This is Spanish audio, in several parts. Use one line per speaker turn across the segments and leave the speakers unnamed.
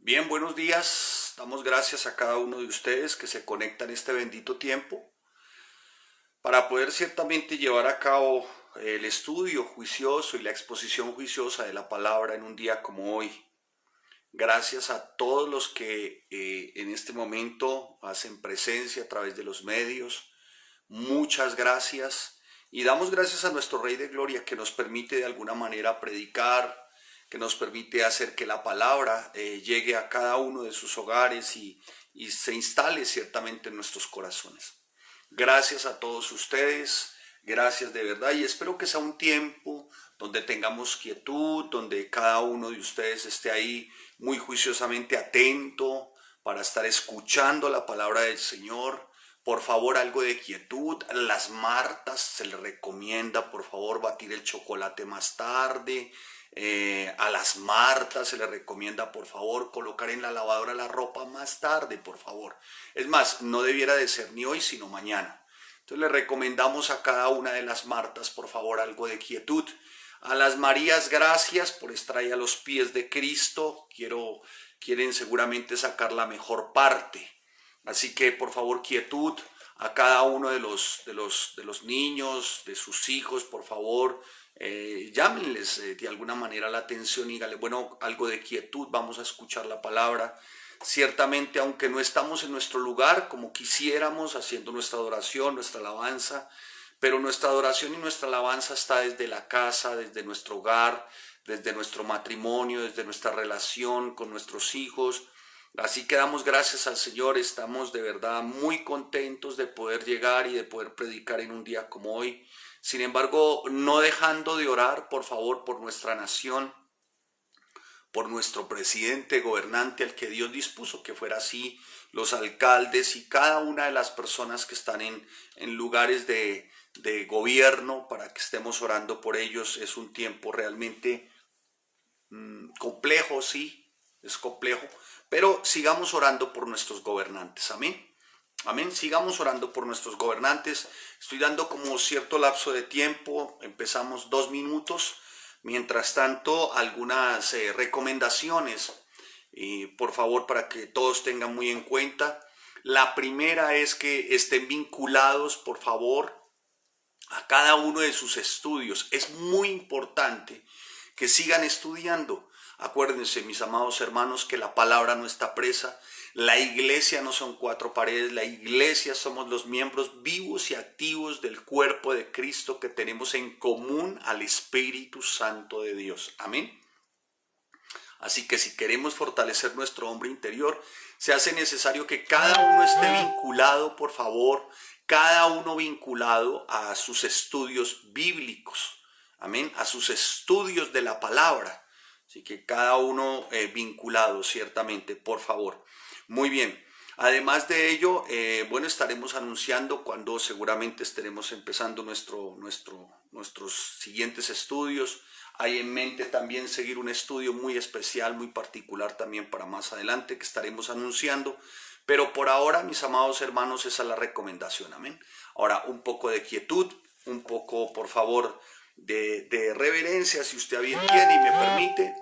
Bien, buenos días. Damos gracias a cada uno de ustedes que se conectan este bendito tiempo para poder ciertamente llevar a cabo el estudio juicioso y la exposición juiciosa de la palabra en un día como hoy. Gracias a todos los que en este momento hacen presencia a través de los medios. Muchas gracias. Y damos gracias a nuestro Rey de Gloria que nos permite de alguna manera predicar, que nos permite hacer que la palabra llegue a cada uno de sus hogares y se instale ciertamente en nuestros corazones. Gracias a todos ustedes, gracias de verdad y espero que sea un tiempo donde tengamos quietud, donde cada uno de ustedes esté ahí muy juiciosamente atento para estar escuchando la palabra del Señor. Por favor, algo de quietud. Las Martas se les recomienda, por favor, batir el chocolate más tarde. A las Martas se les recomienda, por favor, colocar en la lavadora la ropa más tarde, por favor. Es más, no debiera de ser ni hoy, sino mañana. Entonces le recomendamos a cada una de las Martas, por favor, algo de quietud. A las Marías, gracias por estar ahí a los pies de Cristo. Quieren seguramente sacar la mejor parte. Así que por favor quietud a cada uno de los niños, de sus hijos, por favor, llámenles de alguna manera la atención y díganle, bueno, algo de quietud, vamos a escuchar la palabra. Ciertamente, aunque no estamos en nuestro lugar como quisiéramos, haciendo nuestra adoración, nuestra alabanza, pero nuestra adoración y nuestra alabanza está desde la casa, desde nuestro hogar, desde nuestro matrimonio, desde nuestra relación con nuestros hijos. Así que damos gracias al Señor, estamos de verdad muy contentos de poder llegar y de poder predicar en un día como hoy. Sin embargo, no dejando de orar, por favor, por nuestra nación, por nuestro presidente, gobernante, al que Dios dispuso que fuera así, los alcaldes y cada una de las personas que están en lugares de gobierno, para que estemos orando por ellos. Es un tiempo realmente complejo, sí, es complejo, pero sigamos orando por nuestros gobernantes, amén. Amén, sigamos orando por nuestros gobernantes. Estoy dando como cierto lapso de tiempo, empezamos 2 minutos. Mientras tanto, algunas recomendaciones, por favor, para que todos tengan muy en cuenta. La primera es que estén vinculados, por favor, a cada uno de sus estudios. Es muy importante que sigan estudiando. Acuérdense, mis amados hermanos, que la palabra no está presa. La iglesia no son 4 paredes, la iglesia somos los miembros vivos y activos del cuerpo de Cristo que tenemos en común al Espíritu Santo de Dios. Amén. Así que si queremos fortalecer nuestro hombre interior, se hace necesario que cada uno esté vinculado, por favor, cada uno vinculado a sus estudios bíblicos. Amén, a sus estudios de la palabra. Así que cada uno vinculado, ciertamente, por favor. Muy bien. Además de ello, bueno, estaremos anunciando cuando seguramente estaremos empezando nuestros siguientes estudios. Hay en mente también seguir un estudio muy especial, muy particular también para más adelante que estaremos anunciando. Pero por ahora, mis amados hermanos, esa es la recomendación, amén. Ahora, un poco de quietud, un poco, por favor, de reverencia, si usted bien tiene y me permite,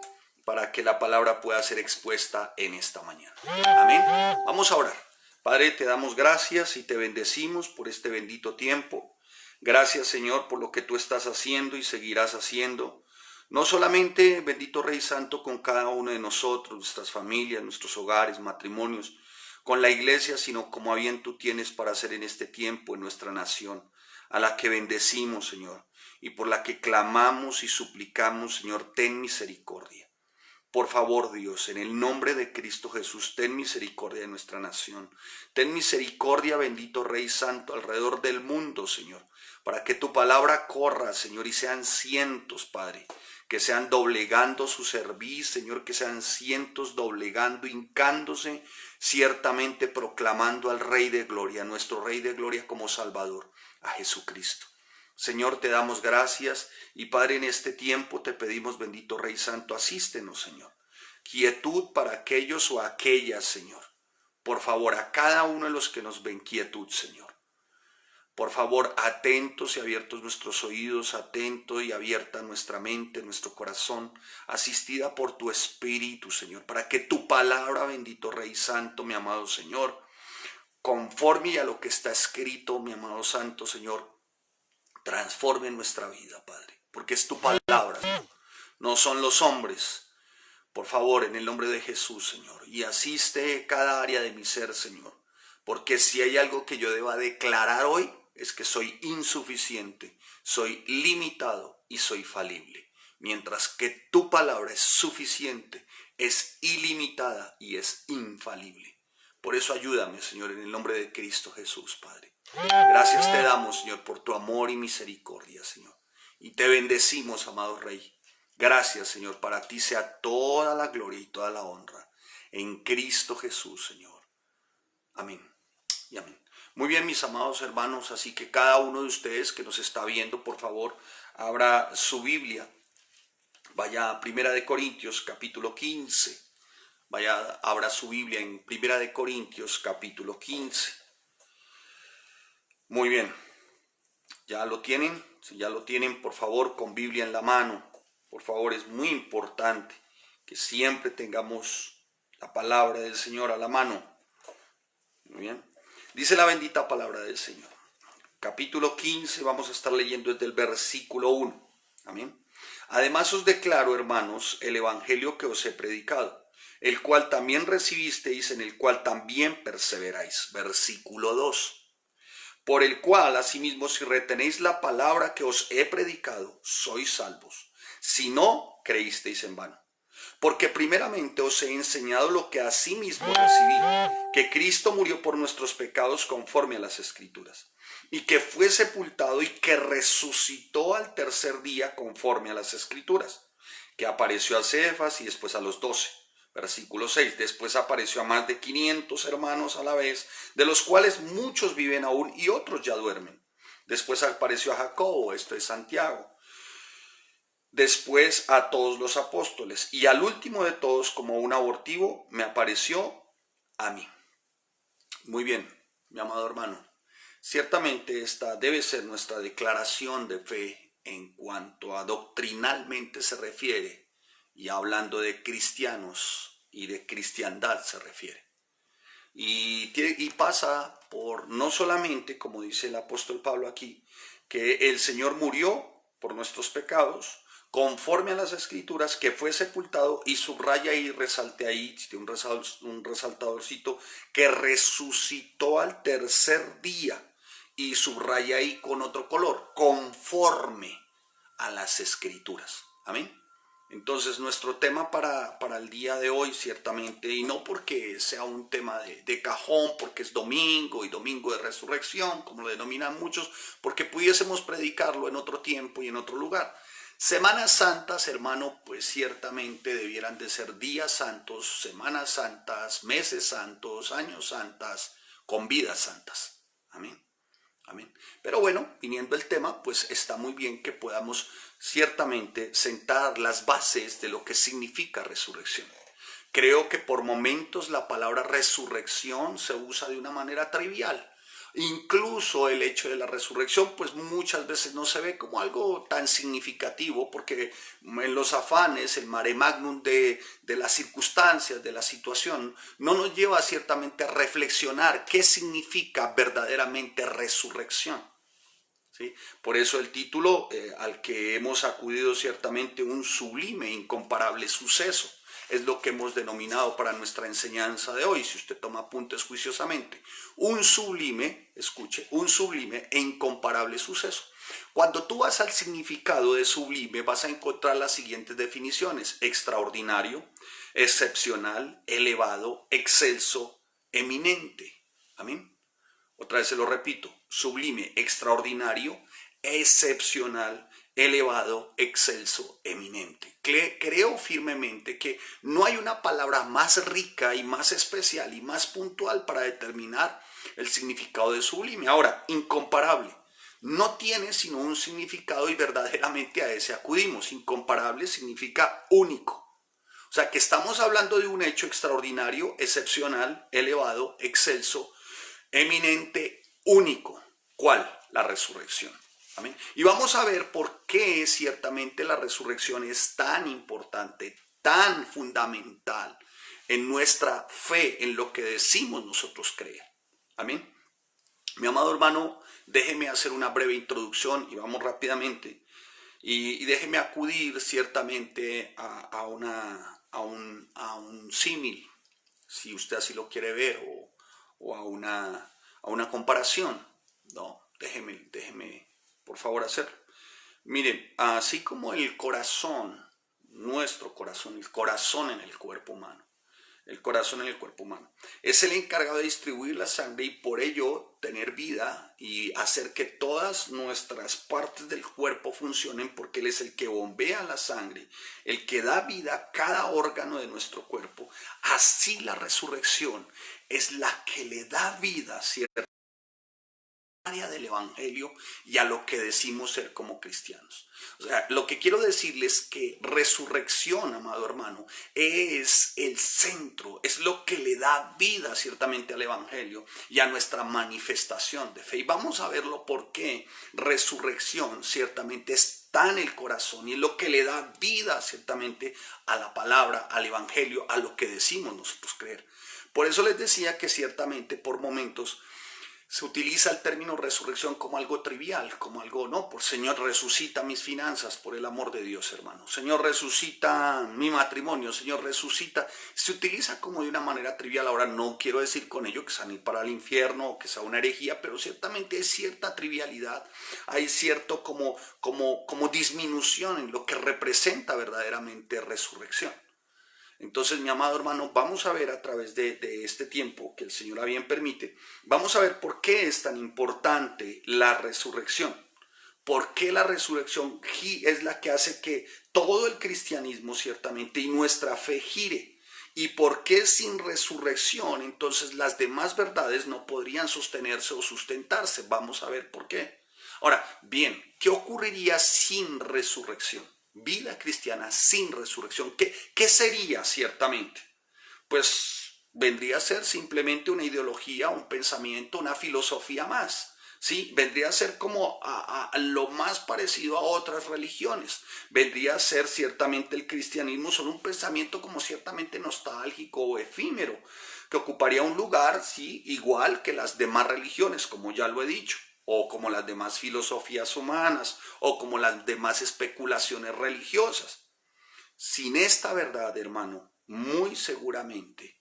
para que la palabra pueda ser expuesta en esta mañana. Amén. Vamos a orar. Padre, te damos gracias y te bendecimos por este bendito tiempo. Gracias, Señor, por lo que tú estás haciendo y seguirás haciendo. No solamente, bendito Rey Santo, con cada uno de nosotros, nuestras familias, nuestros hogares, matrimonios, con la iglesia, sino como a bien tú tienes para hacer en este tiempo en nuestra nación, a la que bendecimos, Señor, y por la que clamamos y suplicamos, Señor, ten misericordia. Por favor, Dios, en el nombre de Cristo Jesús, ten misericordia de nuestra nación. Ten misericordia, bendito Rey Santo, alrededor del mundo, Señor, para que tu palabra corra, Señor, y sean cientos, Padre, que sean doblegando su cerviz, Señor, que sean cientos doblegando, hincándose, ciertamente proclamando al Rey de Gloria, nuestro Rey de Gloria como Salvador, a Jesucristo. Señor, te damos gracias y Padre, en este tiempo te pedimos, bendito Rey Santo, asístenos, Señor. Quietud para aquellos o aquellas, Señor. Por favor, a cada uno de los que nos ven, quietud, Señor. Por favor, atentos y abiertos nuestros oídos, atento y abierta nuestra mente, nuestro corazón, asistida por tu Espíritu, Señor, para que tu palabra, bendito Rey Santo, mi amado Señor, conforme a lo que está escrito, mi amado Santo Señor, transforme nuestra vida, Padre, porque es tu palabra, no son los hombres. Por favor, en el nombre de Jesús, Señor, y asiste cada área de mi ser, Señor, porque si hay algo que yo deba declarar hoy, es que soy insuficiente, soy limitado y soy falible, mientras que tu palabra es suficiente, es ilimitada y es infalible. Por eso ayúdame, Señor, en el nombre de Cristo Jesús, Padre. Gracias te damos, Señor, por tu amor y misericordia, Señor. Y te bendecimos, amado Rey. Gracias, Señor. Para ti sea toda la gloria y toda la honra. En Cristo Jesús, Señor. Amén y amén. Muy bien, mis amados hermanos, así que cada uno de ustedes que nos está viendo, por favor, abra su Biblia. Vaya a 1 Corintios, capítulo 15. Abra su Biblia en 1 Corintios, capítulo 15. Muy bien. ¿Ya lo tienen? Si ya lo tienen, por favor, con Biblia en la mano. Por favor, es muy importante que siempre tengamos la palabra del Señor a la mano. Muy bien. Dice la bendita palabra del Señor. Capítulo 15, vamos a estar leyendo desde el versículo 1. Amén. Además os declaro, hermanos, el evangelio que os he predicado, el cual también recibisteis, en el cual también perseveráis. Versículo 2. Por el cual, asimismo, si retenéis la palabra que os he predicado, sois salvos. Si no, creísteis en vano. Porque primeramente os he enseñado lo que asimismo recibí, que Cristo murió por nuestros pecados conforme a las Escrituras, y que fue sepultado y que resucitó al tercer día conforme a las Escrituras, que apareció a Cefas y después a los 12. Versículo 6, después apareció a más de 500 hermanos a la vez, de los cuales muchos viven aún y otros ya duermen. Después apareció a Jacobo, esto es Santiago. Después a todos los apóstoles, y al último de todos, como un abortivo, me apareció a mí. Muy bien, mi amado hermano, ciertamente esta debe ser nuestra declaración de fe en cuanto a doctrinalmente se refiere, y hablando de cristianos y de cristiandad se refiere. Y pasa por no solamente, como dice el apóstol Pablo aquí, que el Señor murió por nuestros pecados, conforme a las Escrituras, que fue sepultado, y subraya y resalte ahí, un resaltadorcito, que resucitó al tercer día, y subraya ahí con otro color, conforme a las Escrituras. Amén. Entonces nuestro tema para el día de hoy, ciertamente, y no porque sea un tema de cajón, porque es domingo y domingo de resurrección, como lo denominan muchos, porque pudiésemos predicarlo en otro tiempo y en otro lugar. Semanas santas, hermano, pues ciertamente debieran de ser días santos, semanas santas, meses santos, años santas, con vidas santas. Amén. Amén. Pero bueno, viniendo el tema, pues está muy bien que podamos ciertamente sentar las bases de lo que significa resurrección. Creo que por momentos la palabra resurrección se usa de una manera trivial. Incluso el hecho de la resurrección, pues muchas veces no se ve como algo tan significativo, porque en los afanes, el mare magnum de las circunstancias, de la situación, no nos lleva ciertamente a reflexionar qué significa verdaderamente resurrección. ¿Sí? Por eso el título al que hemos acudido, ciertamente un sublime, incomparable suceso, es lo que hemos denominado para nuestra enseñanza de hoy, si usted toma apuntes juiciosamente. Un sublime, escuche, un sublime e incomparable suceso. Cuando tú vas al significado de sublime, vas a encontrar las siguientes definiciones: extraordinario, excepcional, elevado, excelso, eminente. Amén. Otra vez se lo repito: sublime, extraordinario, excepcional, elevado, excelso, eminente. Creo firmemente que no hay una palabra más rica y más especial y más puntual para determinar el significado de sublime. Ahora, incomparable. No tiene sino un significado y verdaderamente a ese acudimos. Incomparable significa único. O sea que estamos hablando de un hecho extraordinario, excepcional, elevado, excelso, eminente, único. ¿Cuál? la resurrección. Amén. Y vamos a ver por qué ciertamente la resurrección es tan importante, tan fundamental en nuestra fe, en lo que decimos nosotros creer. Amén. Mi amado hermano, déjeme hacer una breve introducción y vamos rápidamente. Y déjeme acudir ciertamente a un símil, si usted así lo quiere ver, o a una comparación. No, déjeme por favor hacerlo. Miren, así como el corazón, nuestro corazón, el corazón en el cuerpo humano, el corazón en el cuerpo humano, es el encargado de distribuir la sangre y por ello tener vida y hacer que todas nuestras partes del cuerpo funcionen, porque Él es el que bombea la sangre, el que da vida a cada órgano de nuestro cuerpo. Así la resurrección es la que le da vida, ¿cierto?, del evangelio y a lo que decimos ser como cristianos. O sea, lo que quiero decirles es que resurrección, amado hermano, es el centro, es lo que le da vida ciertamente al evangelio y a nuestra manifestación de fe. Y vamos a verlo por qué resurrección ciertamente está en el corazón y es lo que le da vida ciertamente a la palabra, al evangelio, a lo que decimos nosotros creer. Por eso les decía que ciertamente por momentos se utiliza el término resurrección como algo trivial, como algo, no, por Señor, resucita mis finanzas, por el amor de Dios, hermano. Señor, resucita mi matrimonio, Señor, resucita. Se utiliza como de una manera trivial. Ahora, no quiero decir con ello que sea ir para el infierno o que sea una herejía, pero ciertamente hay cierta trivialidad, hay cierto como disminución en lo que representa verdaderamente resurrección. Entonces, mi amado hermano, vamos a ver a través de este tiempo que el Señor a bien permite, vamos a ver por qué es tan importante la resurrección. ¿Por qué la resurrección es la que hace que todo el cristianismo ciertamente y nuestra fe gire? ¿Y por qué sin resurrección entonces las demás verdades no podrían sostenerse o sustentarse? Vamos a ver por qué. Ahora, bien, ¿qué ocurriría sin resurrección? Vida cristiana sin resurrección. ¿Qué sería ciertamente? Pues vendría a ser simplemente una ideología, un pensamiento, una filosofía más. ¿Sí? Vendría a ser como a lo más parecido a otras religiones. Vendría a ser ciertamente el cristianismo, solo un pensamiento como ciertamente nostálgico o efímero, que ocuparía un lugar, sí, igual que las demás religiones, como ya lo he dicho, o como las demás filosofías humanas, o como las demás especulaciones religiosas. Sin esta verdad, hermano, muy seguramente,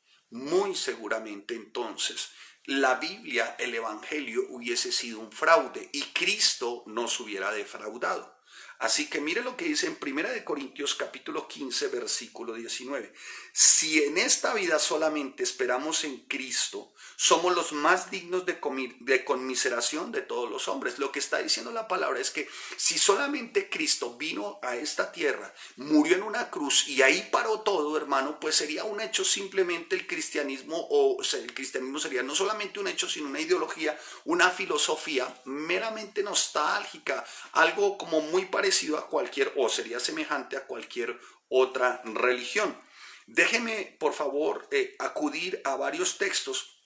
entonces, la Biblia, el Evangelio, hubiese sido un fraude y Cristo nos hubiera defraudado. Así que mire lo que dice en 1 Corintios capítulo 15, versículo 19. Si en esta vida solamente esperamos en Cristo, somos los más dignos de conmiseración de todos los hombres. Lo que está diciendo la palabra es que si solamente Cristo vino a esta tierra, murió en una cruz y ahí paró todo, hermano, pues sería un hecho simplemente el cristianismo, o sea, el cristianismo sería no solamente un hecho, sino una ideología, una filosofía meramente nostálgica, algo como muy parecido a cualquier, o sería semejante a cualquier otra religión. Déjeme, por favor, acudir a varios textos,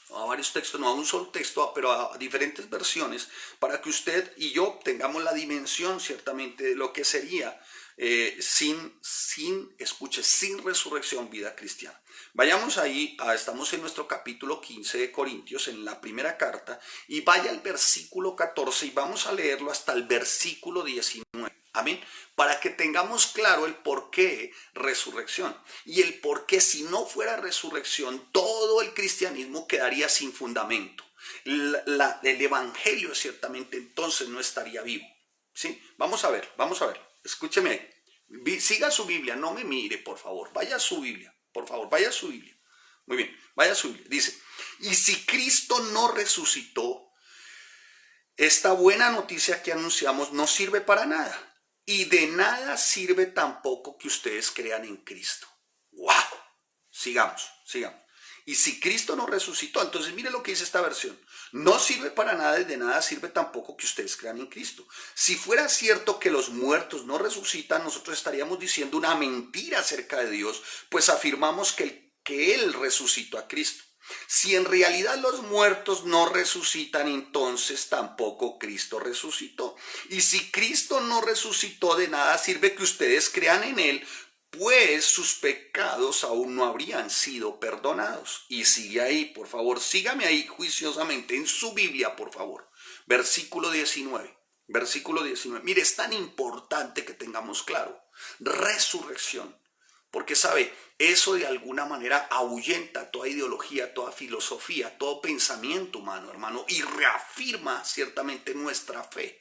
no a un solo texto, pero a diferentes versiones, para que usted y yo tengamos la dimensión ciertamente de lo que sería sin resurrección, vida cristiana. Vayamos ahí, estamos en nuestro capítulo 15 de Corintios, en la primera carta, y vaya al versículo 14 y vamos a leerlo hasta el versículo 19. Amén. Para que tengamos claro el por qué resurrección y el por qué si no fuera resurrección todo el cristianismo quedaría sin fundamento. El evangelio ciertamente entonces no estaría vivo. ¿Sí? Vamos a ver. Escúcheme. Siga su Biblia, no me mire, por favor. Vaya a su Biblia, por favor, vaya a su Biblia. Muy bien, vaya a su Biblia. Dice, y si Cristo no resucitó, esta buena noticia que anunciamos no sirve para nada. Y de nada sirve tampoco que ustedes crean en Cristo. ¡Wow! Sigamos. Y si Cristo no resucitó, entonces mire lo que dice esta versión. No sirve para nada y de nada sirve tampoco que ustedes crean en Cristo. Si fuera cierto que los muertos no resucitan, nosotros estaríamos diciendo una mentira acerca de Dios, pues afirmamos que Él resucitó a Cristo. Si en realidad los muertos no resucitan, entonces tampoco Cristo resucitó. Y si Cristo no resucitó, de nada sirve que ustedes crean en Él, pues sus pecados aún no habrían sido perdonados. Y sigue ahí, por favor, sígame ahí juiciosamente en su Biblia, por favor. Versículo 19. Versículo 19. Mire, es tan importante que tengamos claro. Resurrección. Porque sabe, eso de alguna manera ahuyenta toda ideología, toda filosofía, todo pensamiento humano, hermano, y reafirma ciertamente nuestra fe.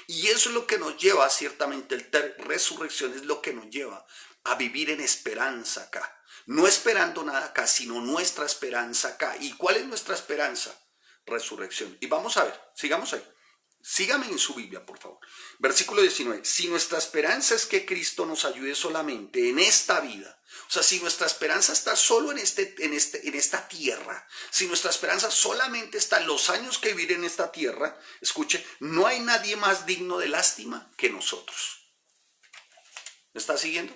Y eso es lo que nos lleva, ciertamente, resurrección es lo que nos lleva a vivir en esperanza acá. No esperando nada acá, sino nuestra esperanza acá. ¿Y cuál es nuestra esperanza? Resurrección. Y vamos a ver, sigamos ahí. Sígame en su Biblia, por favor. Versículo 19. Si nuestra esperanza es que Cristo nos ayude solamente en esta vida, o sea, si nuestra esperanza está solo en esta tierra, si nuestra esperanza solamente está en los años que vivir en esta tierra, escuche, no hay nadie más digno de lástima que nosotros. ¿Me está siguiendo?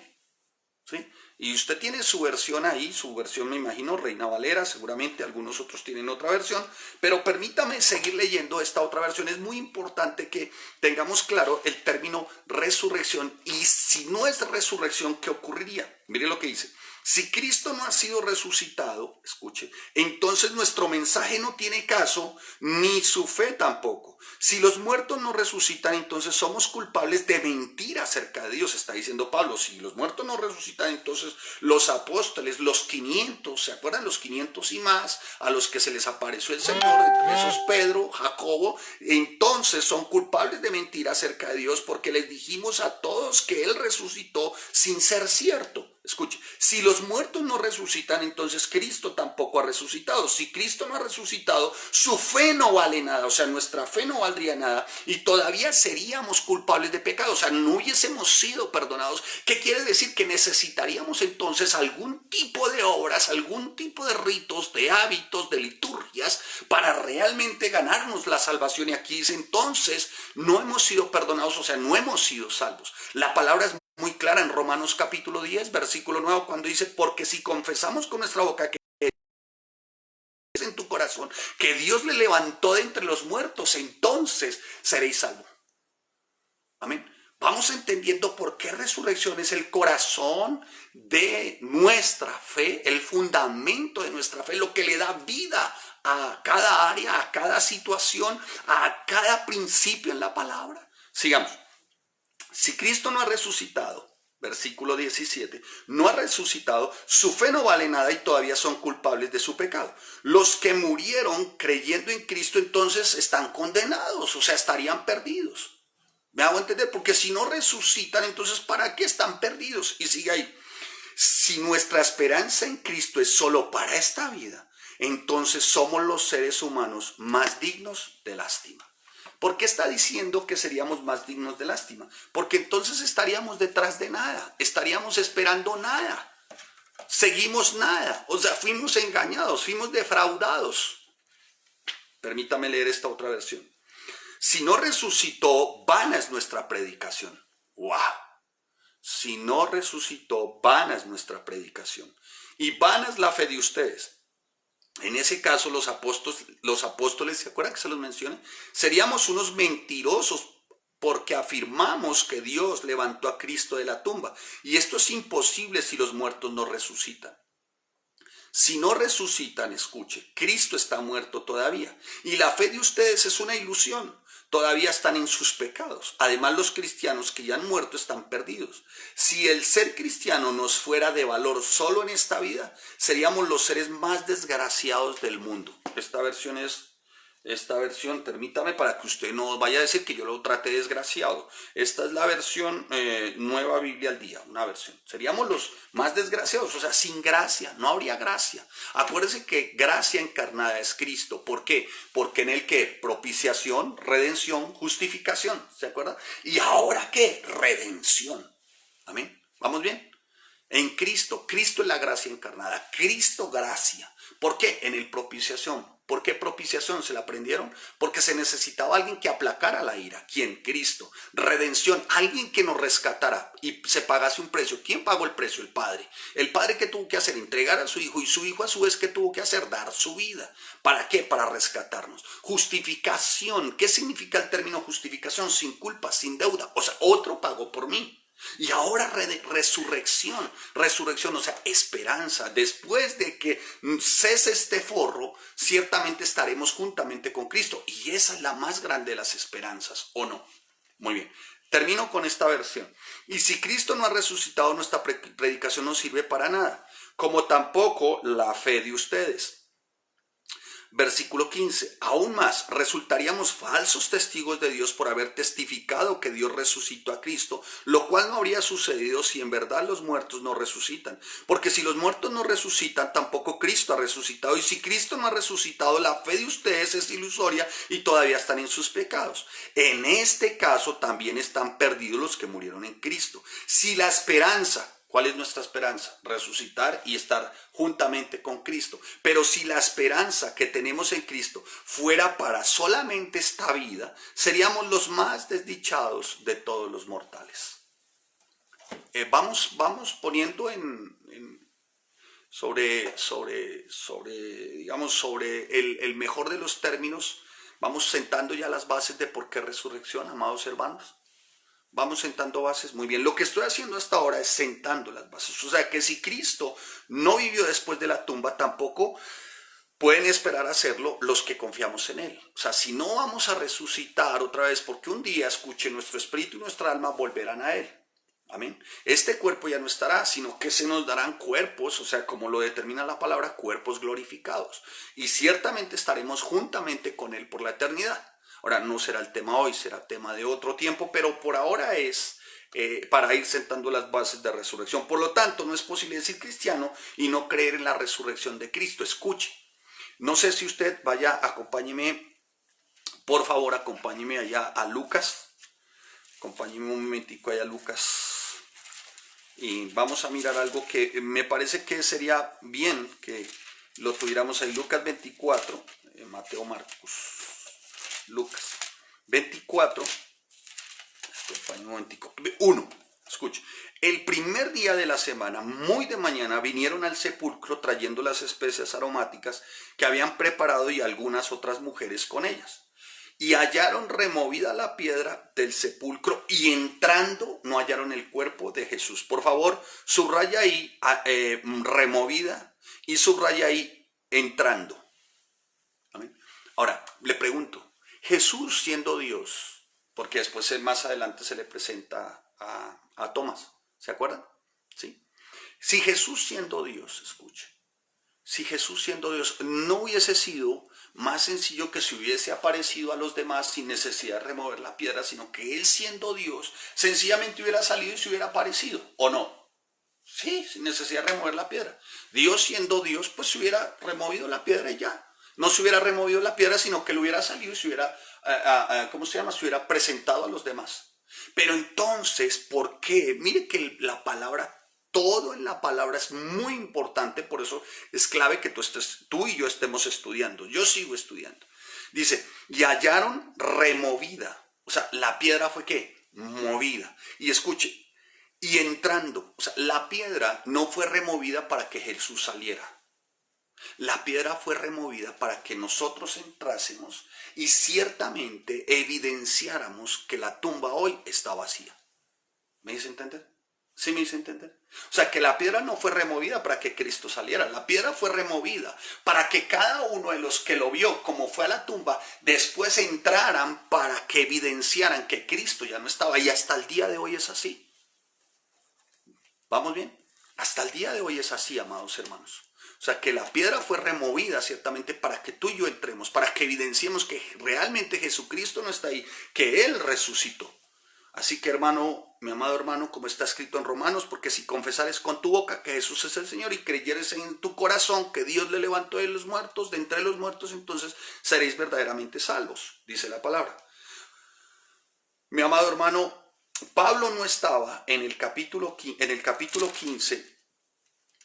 ¿Sí? Y usted tiene su versión ahí, su versión me imagino, Reina Valera, seguramente algunos otros tienen otra versión, pero permítame seguir leyendo esta otra versión. Es muy importante que tengamos claro el término resurrección, y si no es resurrección, ¿qué ocurriría? Mire lo que dice. Si Cristo no ha sido resucitado, escuche, entonces nuestro mensaje no tiene caso, ni su fe tampoco. Si los muertos no resucitan, entonces somos culpables de mentir acerca de Dios, está diciendo Pablo. Si los muertos no resucitan, entonces los apóstoles, los 500, ¿se acuerdan? Los 500 y más, a los que se les apareció el Señor, entre esos Pedro, Jacobo, entonces son culpables de mentir acerca de Dios, porque les dijimos a todos que Él resucitó sin ser cierto. Escuche, si los muertos no resucitan, entonces Cristo tampoco ha resucitado. Si Cristo no ha resucitado, su fe no vale nada, o sea, nuestra fe no valdría nada, y todavía seríamos culpables de pecado, o sea, no hubiésemos sido perdonados. ¿Qué quiere decir? Que necesitaríamos entonces algún tipo de obras, algún tipo de ritos, de hábitos, de liturgias, para realmente ganarnos la salvación. Y aquí dice, entonces, no hemos sido perdonados, o sea, no hemos sido salvos. La palabra es muy clara en Romanos capítulo 10, versículo 9, cuando dice, porque si confesamos con nuestra boca que es en tu corazón, que Dios le levantó de entre los muertos, entonces seréis salvos. Amén. Vamos entendiendo por qué resurrección es el corazón de nuestra fe, el fundamento de nuestra fe, lo que le da vida a cada área, a cada situación, a cada principio en la palabra. Sigamos. Si Cristo no ha resucitado, versículo 17, no ha resucitado, su fe no vale nada y todavía son culpables de su pecado. Los que murieron creyendo en Cristo entonces están condenados, o sea, estarían perdidos. ¿Me hago entender? Porque si no resucitan, entonces ¿para qué están perdidos? Y sigue ahí. Si nuestra esperanza en Cristo es solo para esta vida, entonces somos los seres humanos más dignos de lástima. ¿Por qué está diciendo que seríamos más dignos de lástima? Porque entonces estaríamos detrás de nada, estaríamos esperando nada, seguimos nada, o sea, fuimos engañados, fuimos defraudados. Permítame leer esta otra versión. Si no resucitó, vana es nuestra predicación. ¡Wow! Si no resucitó, vana es nuestra predicación. Y vana es la fe de ustedes. En ese caso, los apóstoles, ¿se acuerdan que se los mencioné? Seríamos unos mentirosos porque afirmamos que Dios levantó a Cristo de la tumba. Y esto es imposible si los muertos no resucitan. Si no resucitan, escuche, Cristo está muerto todavía. Y la fe de ustedes es una ilusión. Todavía están en sus pecados. Además, los cristianos que ya han muerto están perdidos. Si el ser cristiano nos fuera de valor solo en esta vida, seríamos los seres más desgraciados del mundo. Esta versión, permítame para que usted no vaya a decir que yo lo trate desgraciado. Esta es la versión Nueva Biblia al Día, una versión. Seríamos los más desgraciados, o sea, sin gracia, no habría gracia. Acuérdense que gracia encarnada es Cristo. ¿Por qué? Porque en él ¿qué? Propiciación, redención, justificación, ¿se acuerdan? ¿Y ahora qué? Redención. Amén. ¿Vamos bien? En Cristo, Cristo es la gracia encarnada, Cristo gracia. ¿Por qué? En el propiciación. ¿Por qué propiciación? ¿Se la aprendieron? Porque se necesitaba alguien que aplacara la ira. ¿Quién? Cristo. Redención, alguien que nos rescatara y se pagase un precio. ¿Quién pagó el precio? El Padre. El Padre, ¿qué tuvo que hacer? Entregar a su Hijo, y su Hijo a su vez, ¿qué tuvo que hacer? Dar su vida. ¿Para qué? Para rescatarnos. Justificación. ¿Qué significa el término justificación? Sin culpa, sin deuda. O sea, otro pagó por mí. Y ahora resurrección, o sea, esperanza. Después de que cese este forro, ciertamente estaremos juntamente con Cristo. Y esa es la más grande de las esperanzas, ¿o no? Muy bien, termino con esta versión. Y si Cristo no ha resucitado, nuestra predicación no sirve para nada, como tampoco la fe de ustedes. Versículo 15, aún más, resultaríamos falsos testigos de Dios por haber testificado que Dios resucitó a Cristo, lo cual no habría sucedido si en verdad los muertos no resucitan. Porque si los muertos no resucitan, tampoco Cristo ha resucitado. Y si Cristo no ha resucitado, la fe de ustedes es ilusoria y todavía están en sus pecados. En este caso también están perdidos los que murieron en Cristo. Si la esperanza... ¿Cuál es nuestra esperanza? Resucitar y estar juntamente con Cristo. Pero si la esperanza que tenemos en Cristo fuera para solamente esta vida, seríamos los más desdichados de todos los mortales. Vamos poniendo sobre el mejor de los términos. Vamos sentando ya las bases de por qué resurrección, amados hermanos. Vamos sentando bases. Muy bien, lo que estoy haciendo hasta ahora es sentando las bases. O sea que si Cristo no vivió después de la tumba, tampoco pueden esperar hacerlo los que confiamos en Él. O sea, si no vamos a resucitar otra vez, porque un día, escuche, nuestro espíritu y nuestra alma volverán a Él. Amén. Este cuerpo ya no estará, sino que se nos darán cuerpos, o sea, como lo determina la palabra, cuerpos glorificados. Y ciertamente estaremos juntamente con Él por la eternidad. Ahora, no será el tema hoy, será tema de otro tiempo, pero por ahora es para ir sentando las bases de resurrección. Por lo tanto, no es posible decir cristiano y no creer en la resurrección de Cristo. Escuche, no sé si usted vaya, acompáñeme, por favor, acompáñeme allá a Lucas. Acompáñeme un momentico allá a Lucas. Y vamos a mirar algo que me parece que sería bien que lo tuviéramos ahí. Lucas 24, Mateo, Marcos. Lucas 24, 1, escuche. El primer día de la semana, muy de mañana, vinieron al sepulcro trayendo las especias aromáticas que habían preparado y algunas otras mujeres con ellas. Y hallaron removida la piedra del sepulcro y entrando no hallaron el cuerpo de Jesús. Por favor, subraya ahí removida y subraya ahí entrando. ¿Amén? Ahora, le pregunto. Jesús siendo Dios, porque después más adelante se le presenta a Tomás, ¿se acuerdan? ¿Sí? Si Jesús siendo Dios, escuche, si Jesús siendo Dios no hubiese sido más sencillo que se hubiese aparecido a los demás sin necesidad de remover la piedra, sino que Él siendo Dios sencillamente hubiera salido y se hubiera aparecido, ¿o no? Sí, sin necesidad de remover la piedra. Dios siendo Dios, pues se hubiera removido la piedra y ya. No se hubiera removido la piedra, sino que le hubiera salido y se hubiera, se hubiera presentado a los demás. Pero entonces, ¿por qué? Mire que la palabra, todo en la palabra es muy importante, por eso es clave que tú y yo estemos estudiando. Yo sigo estudiando. Dice, y hallaron removida. O sea, la piedra fue ¿qué? Movida. Y escuche, y entrando, o sea, la piedra no fue removida para que Jesús saliera. La piedra fue removida para que nosotros entrásemos y ciertamente evidenciáramos que la tumba hoy está vacía. ¿Me hice entender? ¿Sí me hice entender? O sea, que la piedra no fue removida para que Cristo saliera. La piedra fue removida para que cada uno de los que lo vio, como fue a la tumba, después entraran para que evidenciaran que Cristo ya no estaba. Y hasta el día de hoy es así. ¿Vamos bien? Hasta el día de hoy es así, amados hermanos. O sea, que la piedra fue removida ciertamente para que tú y yo entremos, para que evidenciemos que realmente Jesucristo no está ahí, que Él resucitó. Así que hermano, mi amado hermano, como está escrito en Romanos, porque si confesares con tu boca que Jesús es el Señor y creyeres en tu corazón que Dios le levantó de los muertos, de entre los muertos, entonces seréis verdaderamente salvos, dice la palabra. Mi amado hermano, Pablo no estaba en el capítulo 15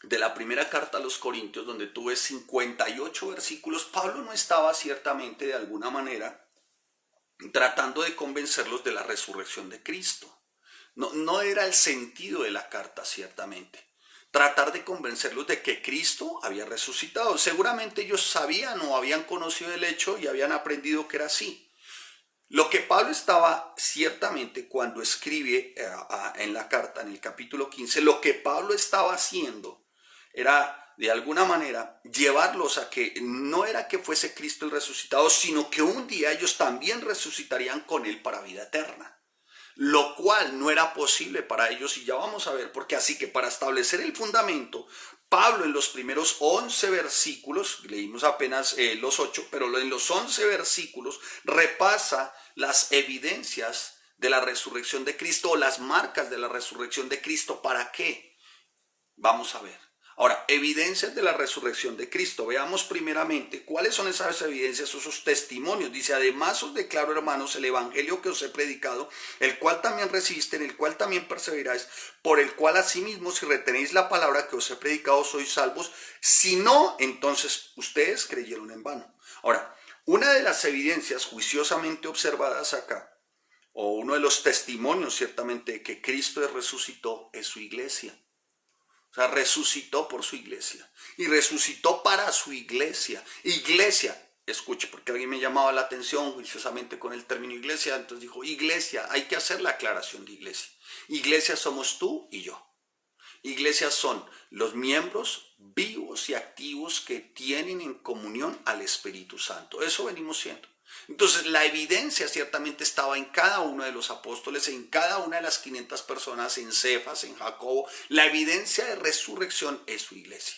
de la primera carta a los Corintios, donde tú ves 58 versículos, Pablo no estaba ciertamente de alguna manera tratando de convencerlos de la resurrección de Cristo. No era el sentido de la carta, ciertamente. Tratar de convencerlos de que Cristo había resucitado. Seguramente ellos sabían o habían conocido el hecho y habían aprendido que era así. Lo que Pablo estaba ciertamente cuando escribe en la carta, en el capítulo 15, lo que Pablo estaba haciendo era de alguna manera llevarlos a que no era que fuese Cristo el resucitado, sino que un día ellos también resucitarían con él para vida eterna. Lo cual no era posible para ellos, y ya vamos a ver, porque así que para establecer el fundamento, Pablo en los primeros 11 versículos, leímos apenas los 8, pero en los 11 versículos repasa las evidencias de la resurrección de Cristo o las marcas de la resurrección de Cristo. ¿Para qué? Vamos a ver. Ahora, evidencias de la resurrección de Cristo. Veamos primeramente cuáles son esas evidencias, esos testimonios. Dice, además os declaro, hermanos, el evangelio que os he predicado, el cual también recibiste, en el cual también perseveráis, por el cual asimismo, si retenéis la palabra que os he predicado, sois salvos. Si no, entonces ustedes creyeron en vano. Ahora, una de las evidencias juiciosamente observadas acá, o uno de los testimonios ciertamente de que Cristo resucitó, es su iglesia. O sea, resucitó por su iglesia y resucitó para su iglesia. Iglesia, escuche, porque alguien me llamaba la atención juiciosamente con el término iglesia, entonces dijo, iglesia, hay que hacer la aclaración de iglesia. Iglesia somos tú y yo. Iglesias son los miembros vivos y activos que tienen en comunión al Espíritu Santo. Eso venimos siendo. Entonces la evidencia ciertamente estaba en cada uno de los apóstoles, en cada una de las 500 personas, en Cefas, en Jacobo. La evidencia de resurrección es su iglesia.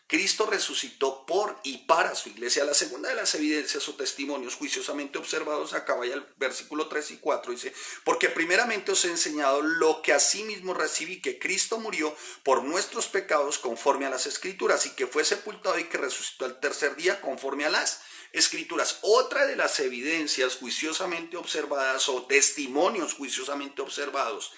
Cristo resucitó por y para su iglesia. La segunda de las evidencias o testimonios juiciosamente observados, acá vaya el versículo 3 y 4, dice, porque primeramente os he enseñado lo que asimismo recibí, que Cristo murió por nuestros pecados conforme a las Escrituras, y que fue sepultado y que resucitó al tercer día conforme a las Escrituras. Otra de las evidencias juiciosamente observadas o testimonios juiciosamente observados,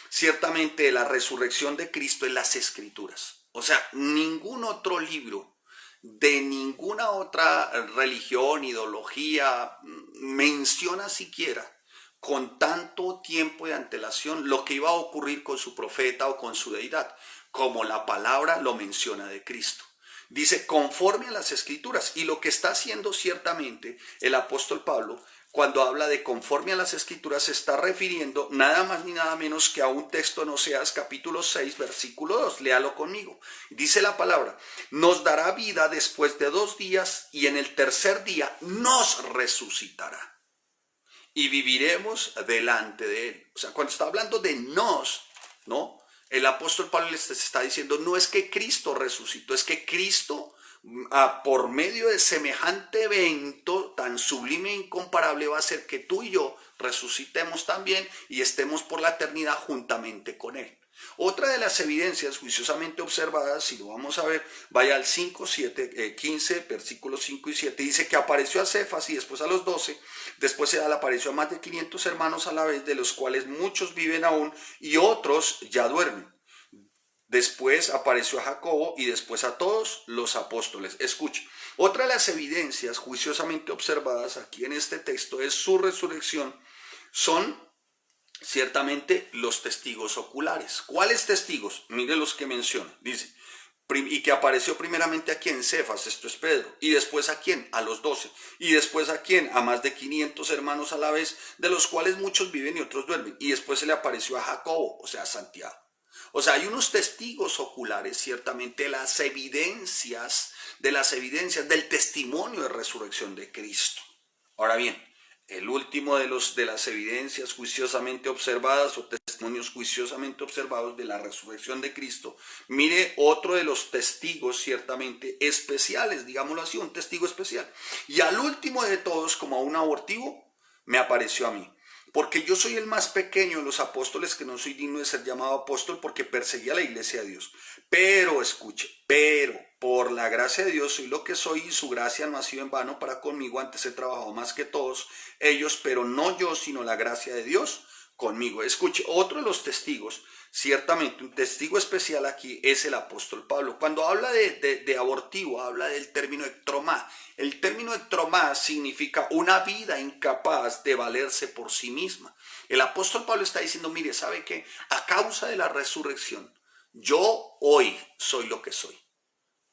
ciertamente de la resurrección de Cristo, en las Escrituras. O sea, ningún otro libro de ninguna otra religión, ideología, menciona siquiera con tanto tiempo de antelación lo que iba a ocurrir con su profeta o con su deidad, como la palabra lo menciona de Cristo. Dice, conforme a las Escrituras. Y lo que está haciendo ciertamente el apóstol Pablo, cuando habla de conforme a las Escrituras, se está refiriendo nada más ni nada menos que a un texto en Oseas capítulo 6, versículo 2. Léalo conmigo. Dice la palabra, nos dará vida después de 2 días y en el tercer día nos resucitará. Y viviremos delante de él. O sea, cuando está hablando de nos, ¿no? El apóstol Pablo les está diciendo, no es que Cristo resucitó, es que Cristo, por medio de semejante evento tan sublime e incomparable, va a hacer que tú y yo resucitemos también y estemos por la eternidad juntamente con él. Otra de las evidencias juiciosamente observadas, si lo vamos a ver, vaya al 15, versículos 5 y 7, dice que apareció a Cefas y después a los 12, después se le apareció a más de 500 hermanos a la vez, de los cuales muchos viven aún y otros ya duermen. Después apareció a Jacobo y después a todos los apóstoles. Escuche, otra de las evidencias juiciosamente observadas aquí en este texto es su resurrección. Son ciertamente los testigos oculares. ¿Cuáles testigos? Mire los que menciona. Dice, y que apareció primeramente a quien, Cefas, esto es Pedro, y después a quién, a los 12, y después a quién, a más de 500 hermanos a la vez, de los cuales muchos viven y otros duermen, y después se le apareció a Jacobo, o sea, a Santiago. O sea, hay unos testigos oculares, ciertamente, de las evidencias del testimonio de resurrección de Cristo. Ahora bien, el último de las evidencias juiciosamente observadas o testimonios juiciosamente observados de la resurrección de Cristo, mire otro de los testigos ciertamente especiales, digámoslo así, un testigo especial. Y al último de todos, como a un abortivo, me apareció a mí. Porque yo soy el más pequeño de los apóstoles, que no soy digno de ser llamado apóstol porque perseguía a la iglesia de Dios. Pero, escuche, por la gracia de Dios soy lo que soy y su gracia no ha sido en vano para conmigo. Antes he trabajado más que todos ellos, pero no yo, sino la gracia de Dios conmigo. Escuche, otro de los testigos, ciertamente un testigo especial aquí es el apóstol Pablo. Cuando habla de abortivo, habla del término ectromá. El término ectromá significa una vida incapaz de valerse por sí misma. El apóstol Pablo está diciendo, mire, ¿sabe qué? A causa de la resurrección, yo hoy soy lo que soy.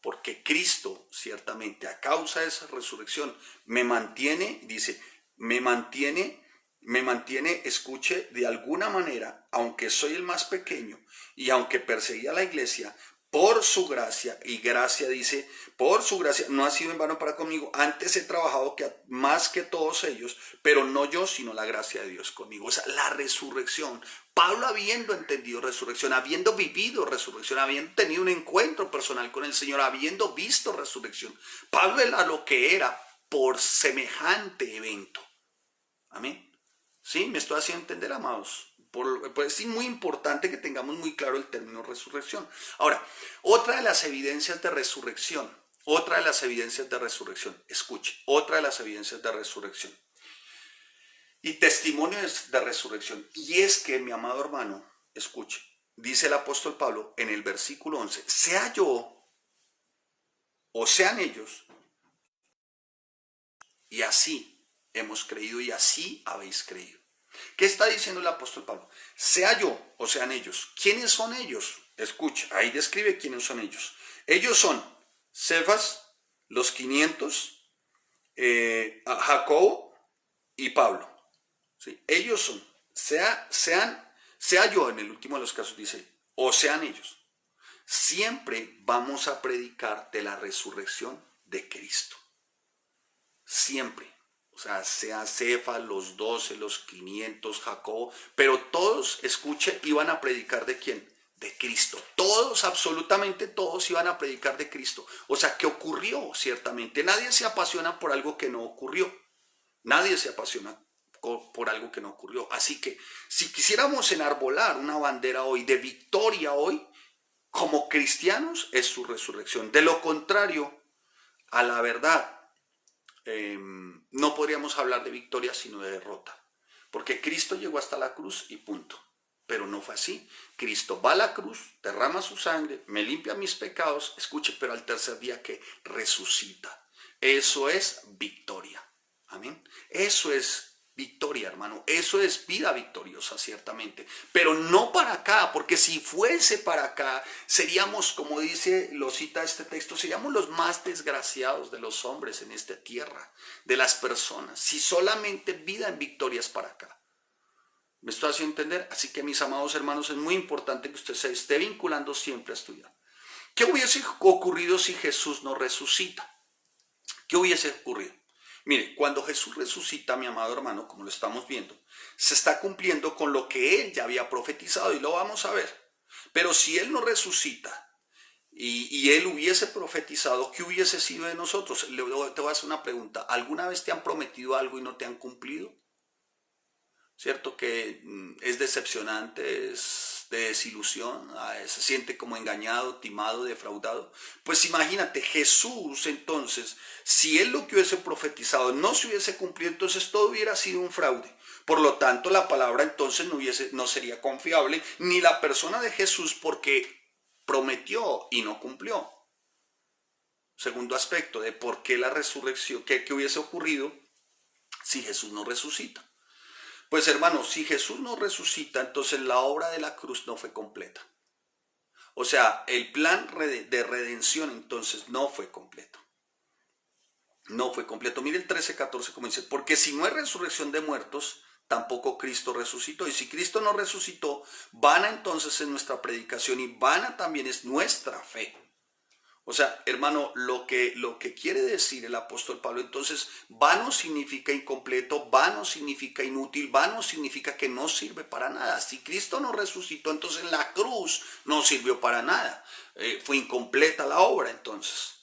Porque Cristo, ciertamente, a causa de esa resurrección, me mantiene, dice, me mantiene, escuche, de alguna manera, aunque soy el más pequeño y aunque perseguía a la iglesia, por su gracia, y gracia dice, por su gracia, no ha sido en vano para conmigo, antes he trabajado más que todos ellos, pero no yo, sino la gracia de Dios conmigo. O sea, la resurrección. Pablo habiendo entendido resurrección, habiendo vivido resurrección, habiendo tenido un encuentro personal con el Señor, habiendo visto resurrección, Pablo era lo que era por semejante evento. Amén. ¿Sí? ¿Me estoy haciendo entender, amados? Pues es muy importante que tengamos muy claro el término resurrección. Ahora, otra de las evidencias de resurrección, escuche, otra de las evidencias de resurrección y testimonios de resurrección, y es que, mi amado hermano, escuche, dice el apóstol Pablo en el versículo 11, sea yo o sean ellos, y así hemos creído y así habéis creído. ¿Qué está diciendo el apóstol Pablo? Sea yo o sean ellos. ¿Quiénes son ellos? Escucha, ahí describe quiénes son ellos. Ellos son Cefas, los 500, Jacobo y Pablo. ¿Sí? Ellos son, sea yo en el último de los casos dice, o sean ellos. Siempre vamos a predicar de la resurrección de Cristo. Siempre. O sea Cefas, los 12, los 500, Jacobo, pero todos, escuche, iban a predicar ¿de quién? De Cristo. Todos, absolutamente todos iban a predicar de Cristo. O sea, ¿qué ocurrió? Ciertamente. Nadie se apasiona por algo que no ocurrió. Nadie se apasiona por algo que no ocurrió. Así que, si quisiéramos enarbolar una bandera hoy de victoria hoy, como cristianos, es su resurrección. De lo contrario, a la verdad, no podríamos hablar de victoria sino de derrota, porque Cristo llegó hasta la cruz y punto, pero no fue así. Cristo va a la cruz, derrama su sangre, me limpia mis pecados, escuche, pero al tercer día que resucita. Eso es victoria, amén. Eso es victoria, hermano, eso es vida victoriosa, ciertamente, pero no para acá, porque si fuese para acá, seríamos, como dice, lo cita este texto, seríamos los más desgraciados de los hombres en esta tierra, de las personas, si solamente vida en victoria es para acá. ¿Me estoy haciendo entender? Así que, mis amados hermanos, es muy importante que usted se esté vinculando siempre a estudiar. ¿Qué hubiese ocurrido si Jesús no resucita? ¿Qué hubiese ocurrido? Mire, cuando Jesús resucita, mi amado hermano, como lo estamos viendo, se está cumpliendo con lo que Él ya había profetizado y lo vamos a ver. Pero si Él no resucita y Él hubiese profetizado, ¿qué hubiese sido de nosotros? Te voy a hacer una pregunta. ¿Alguna vez te han prometido algo y no te han cumplido? ¿Cierto que es decepcionante, es de desilusión, se siente como engañado, timado, defraudado? Pues imagínate, Jesús entonces, si él lo que hubiese profetizado no se hubiese cumplido, entonces todo hubiera sido un fraude. Por lo tanto, la palabra entonces no sería confiable, ni la persona de Jesús, porque prometió y no cumplió. Segundo aspecto de por qué la resurrección, qué hubiese ocurrido si Jesús no resucita. Pues hermanos, si Jesús no resucita, entonces la obra de la cruz no fue completa. O sea, el plan de redención entonces no fue completo. No fue completo. Mire el 13:14 como dice, porque si no hay resurrección de muertos, tampoco Cristo resucitó. Y si Cristo no resucitó, vana entonces es nuestra predicación y vana también es nuestra fe. O sea, hermano, lo que quiere decir el apóstol Pablo, entonces, vano significa incompleto, vano significa inútil, vano significa que no sirve para nada. Si Cristo no resucitó, entonces la cruz no sirvió para nada. Fue incompleta la obra, entonces,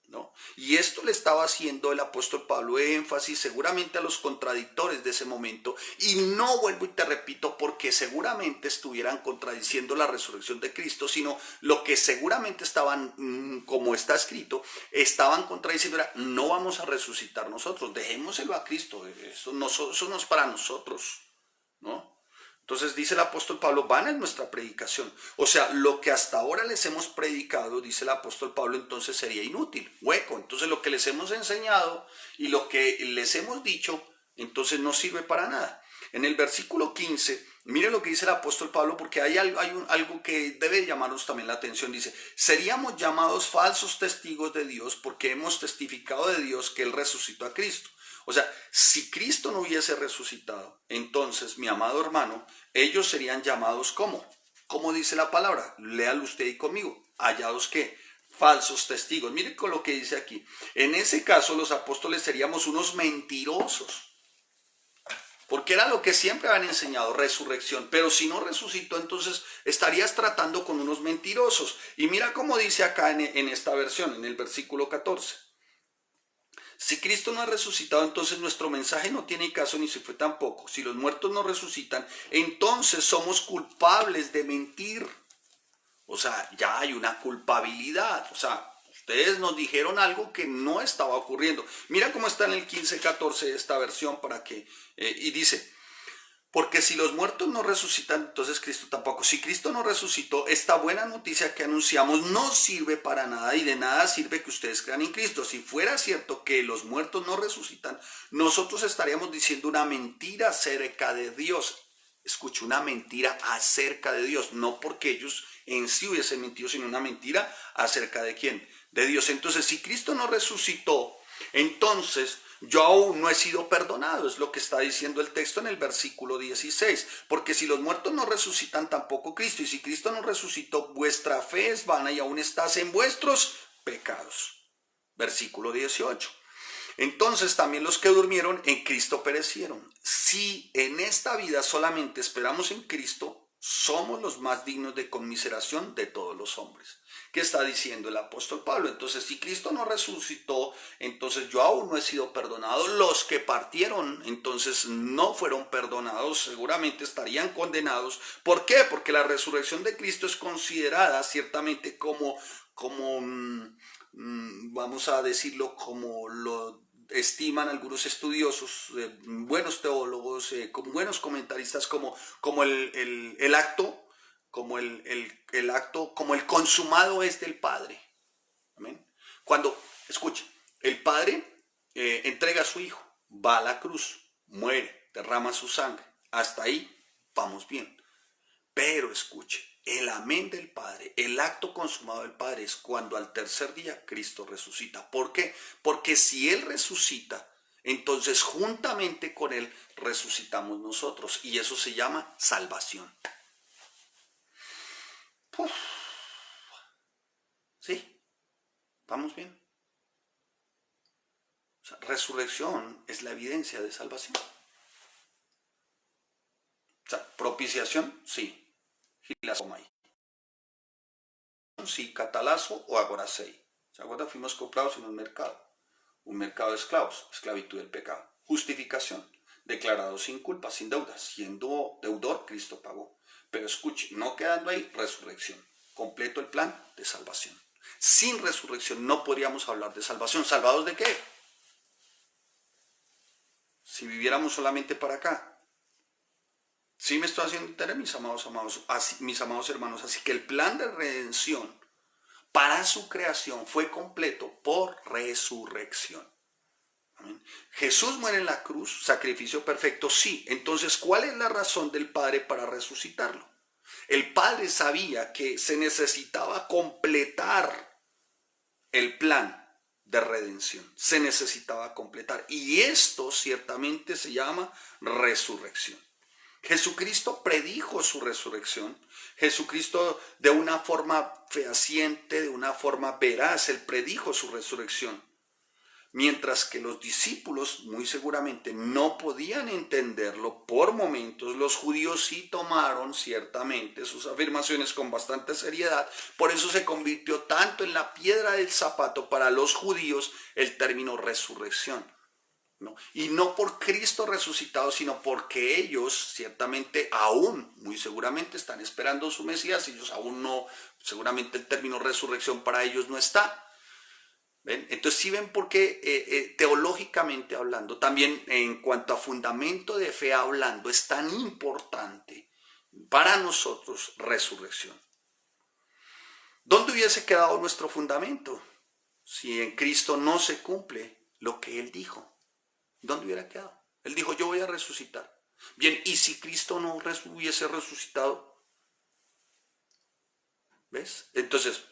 ¿no? Y esto le estaba haciendo el apóstol Pablo énfasis seguramente a los contradictores de ese momento, y no vuelvo y te repito porque seguramente estuvieran contradiciendo la resurrección de Cristo, sino lo que seguramente estaban, como está escrito, estaban contradiciendo era, no vamos a resucitar nosotros, dejémoselo a Cristo, eso no es para nosotros, ¿no? Entonces dice el apóstol Pablo, vana es nuestra predicación. O sea, lo que hasta ahora les hemos predicado, dice el apóstol Pablo, entonces sería inútil, hueco. Entonces lo que les hemos enseñado y lo que les hemos dicho, entonces no sirve para nada. En el versículo 15, mire lo que dice el apóstol Pablo, porque hay algo que debe llamarnos también la atención. Dice, seríamos llamados falsos testigos de Dios porque hemos testificado de Dios que Él resucitó a Cristo. O sea, si Cristo no hubiese resucitado, entonces, mi amado hermano, ellos serían llamados ¿cómo? ¿Cómo dice la palabra? Léalo usted y conmigo. ¿Hallados qué? Falsos testigos. Mire con lo que dice aquí. En ese caso, los apóstoles seríamos unos mentirosos. Porque era lo que siempre habían enseñado, resurrección. Pero si no resucitó, entonces estarías tratando con unos mentirosos. Y mira cómo dice acá en esta versión, en el versículo 14. Si Cristo no ha resucitado, entonces nuestro mensaje no tiene caso ni se fue tampoco. Si los muertos no resucitan, entonces somos culpables de mentir. O sea, ya hay una culpabilidad. O sea, ustedes nos dijeron algo que no estaba ocurriendo. Mira cómo está en el 15:14 de esta versión para que... y dice... Porque si los muertos no resucitan, entonces Cristo tampoco. Si Cristo no resucitó, esta buena noticia que anunciamos no sirve para nada y de nada sirve que ustedes crean en Cristo. Si fuera cierto que los muertos no resucitan, nosotros estaríamos diciendo una mentira acerca de Dios. Escuche, una mentira acerca de Dios. No porque ellos en sí hubiesen mentido, sino una mentira acerca de ¿quién? De Dios. Entonces, si Cristo no resucitó, entonces... yo aún no he sido perdonado, es lo que está diciendo el texto en el versículo 16. Porque si los muertos no resucitan, tampoco Cristo. Y si Cristo no resucitó, vuestra fe es vana y aún estás en vuestros pecados. Versículo 18. Entonces también los que durmieron en Cristo perecieron. Si en esta vida solamente esperamos en Cristo, somos los más dignos de conmiseración de todos los hombres. ¿Qué está diciendo el apóstol Pablo? Entonces, si Cristo no resucitó, entonces yo aún no he sido perdonado. Los que partieron, entonces no fueron perdonados, seguramente estarían condenados. ¿Por qué? Porque la resurrección de Cristo es considerada ciertamente como vamos a decirlo, como lo estiman algunos estudiosos, buenos teólogos, como buenos comentaristas, como el acto, como el acto, como el consumado es del Padre. Amén. Cuando, escuche, el Padre entrega a su Hijo, va a la cruz, muere, derrama su sangre. Hasta ahí vamos bien. Pero escuche, el amén del Padre, el acto consumado del Padre es cuando al tercer día Cristo resucita. ¿Por qué? Porque si Él resucita, entonces juntamente con Él resucitamos nosotros. Y eso se llama salvación. Uf. ¿Sí? ¿Vamos bien? O sea, resurrección es la evidencia de salvación. O sea, propiciación, sí. Sí, catalazo o agoracei. ¿Se acuerdan? Fuimos comprados en un mercado de esclavos, esclavitud del pecado. Justificación, declarado sin culpa, sin deuda, siendo deudor, Cristo pagó. Pero escuche, no quedando ahí, resurrección. Completo el plan de salvación. Sin resurrección no podríamos hablar de salvación. ¿Salvados de qué? Si viviéramos solamente para acá. Sí me estoy haciendo entender, mis amados hermanos. Así que el plan de redención para su creación fue completo por resurrección. ¿Amén? Jesús muere en la cruz, sacrificio perfecto, sí. Entonces, ¿cuál es la razón del Padre para resucitarlo? El Padre sabía que se necesitaba completar el plan de redención. Se necesitaba completar. Y esto ciertamente se llama resurrección. Jesucristo predijo su resurrección. Jesucristo de una forma fehaciente, de una forma veraz, Él predijo su resurrección. Mientras que los discípulos muy seguramente no podían entenderlo por momentos, los judíos sí tomaron ciertamente sus afirmaciones con bastante seriedad. Por eso se convirtió tanto en la piedra del zapato para los judíos el término resurrección. ¿No? Y no por Cristo resucitado, sino porque ellos ciertamente aún, muy seguramente están esperando su Mesías, ellos aún no, seguramente el término resurrección para ellos no está. ¿Ven? Entonces sí ven por qué teológicamente hablando, también en cuanto a fundamento de fe hablando, es tan importante Para nosotros, resurrección. ¿Dónde hubiese quedado nuestro fundamento si en Cristo no se cumple lo que Él dijo? ¿Dónde hubiera quedado? Él dijo, yo voy a resucitar. Bien, ¿y si Cristo no hubiese resucitado? ¿Ves? Entonces,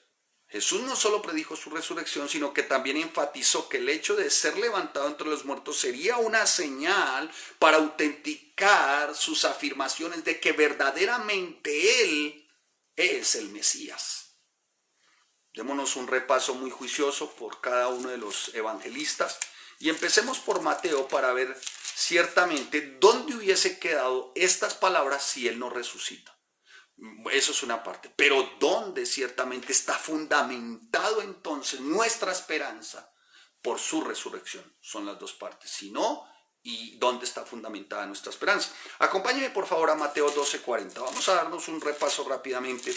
Jesús no solo predijo su resurrección, sino que también enfatizó que el hecho de ser levantado entre los muertos sería una señal para autenticar sus afirmaciones de que verdaderamente Él es el Mesías. Démonos un repaso muy juicioso por cada uno de los evangelistas y empecemos por Mateo para ver ciertamente dónde hubiese quedado estas palabras si Él no resucita. Eso es una parte, pero dónde ciertamente está fundamentado entonces nuestra esperanza por su resurrección. Son las dos partes. Si no, ¿y dónde está fundamentada nuestra esperanza? Acompáñeme por favor a Mateo 12:40. Vamos a darnos un repaso rápidamente.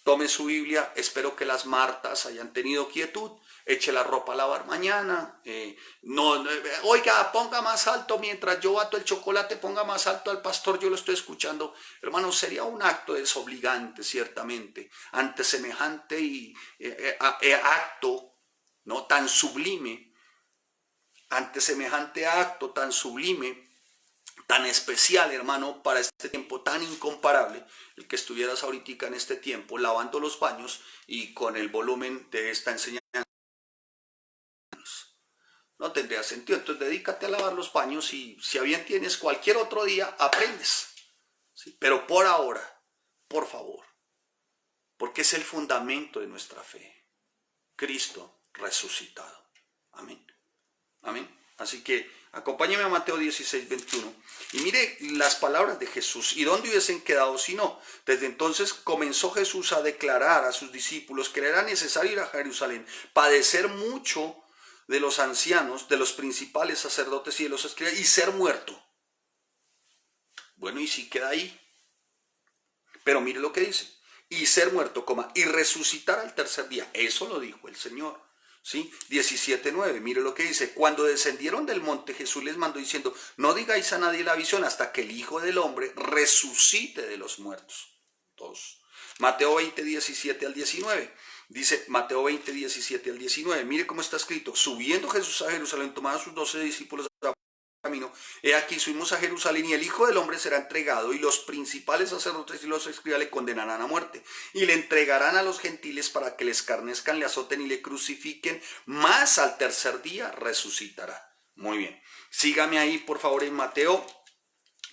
Tome su Biblia, espero que las Martas hayan tenido quietud, eche la ropa a lavar mañana, oiga, ponga más alto mientras yo bato el chocolate, ponga más alto al pastor, yo lo estoy escuchando. Hermanos, sería un acto desobligante, ciertamente, ante semejante acto, ¿no?, tan sublime, ante semejante acto tan sublime, tan especial, hermano, para este tiempo tan incomparable, el que estuvieras ahorita en este tiempo lavando los baños y con el volumen de esta enseñanza. No tendría sentido. Entonces dedícate a lavar los baños y si a bien tienes cualquier otro día, aprendes. ¿Sí? Pero por ahora, por favor, porque es el fundamento de nuestra fe. Cristo resucitado. Amén. Amén. Así que acompáñeme a Mateo 16:21 y mire las palabras de Jesús. ¿Y dónde hubiesen quedado si no? Desde entonces comenzó Jesús a declarar a sus discípulos que era necesario ir a Jerusalén, padecer mucho de los ancianos, de los principales sacerdotes y de los escribas y ser muerto. Bueno, y si queda ahí. Pero mire lo que dice. Y ser muerto, y resucitar al tercer día. Eso lo dijo el Señor. ¿Sí? 17:9, mire lo que dice. Cuando descendieron del monte, Jesús les mandó diciendo, no digáis a nadie la visión hasta que el Hijo del Hombre resucite de los muertos. 2. Mateo 20:17-19. Dice Mateo 20:17-19. Mire cómo está escrito. Subiendo Jesús a Jerusalén, tomaba a sus 12 discípulos a camino. He aquí subimos a Jerusalén y el Hijo del Hombre será entregado y los principales sacerdotes y los escribas le condenarán a muerte y le entregarán a los gentiles para que le escarnezcan, le azoten y le crucifiquen, mas al tercer día resucitará. Muy bien, sígame ahí por favor en Mateo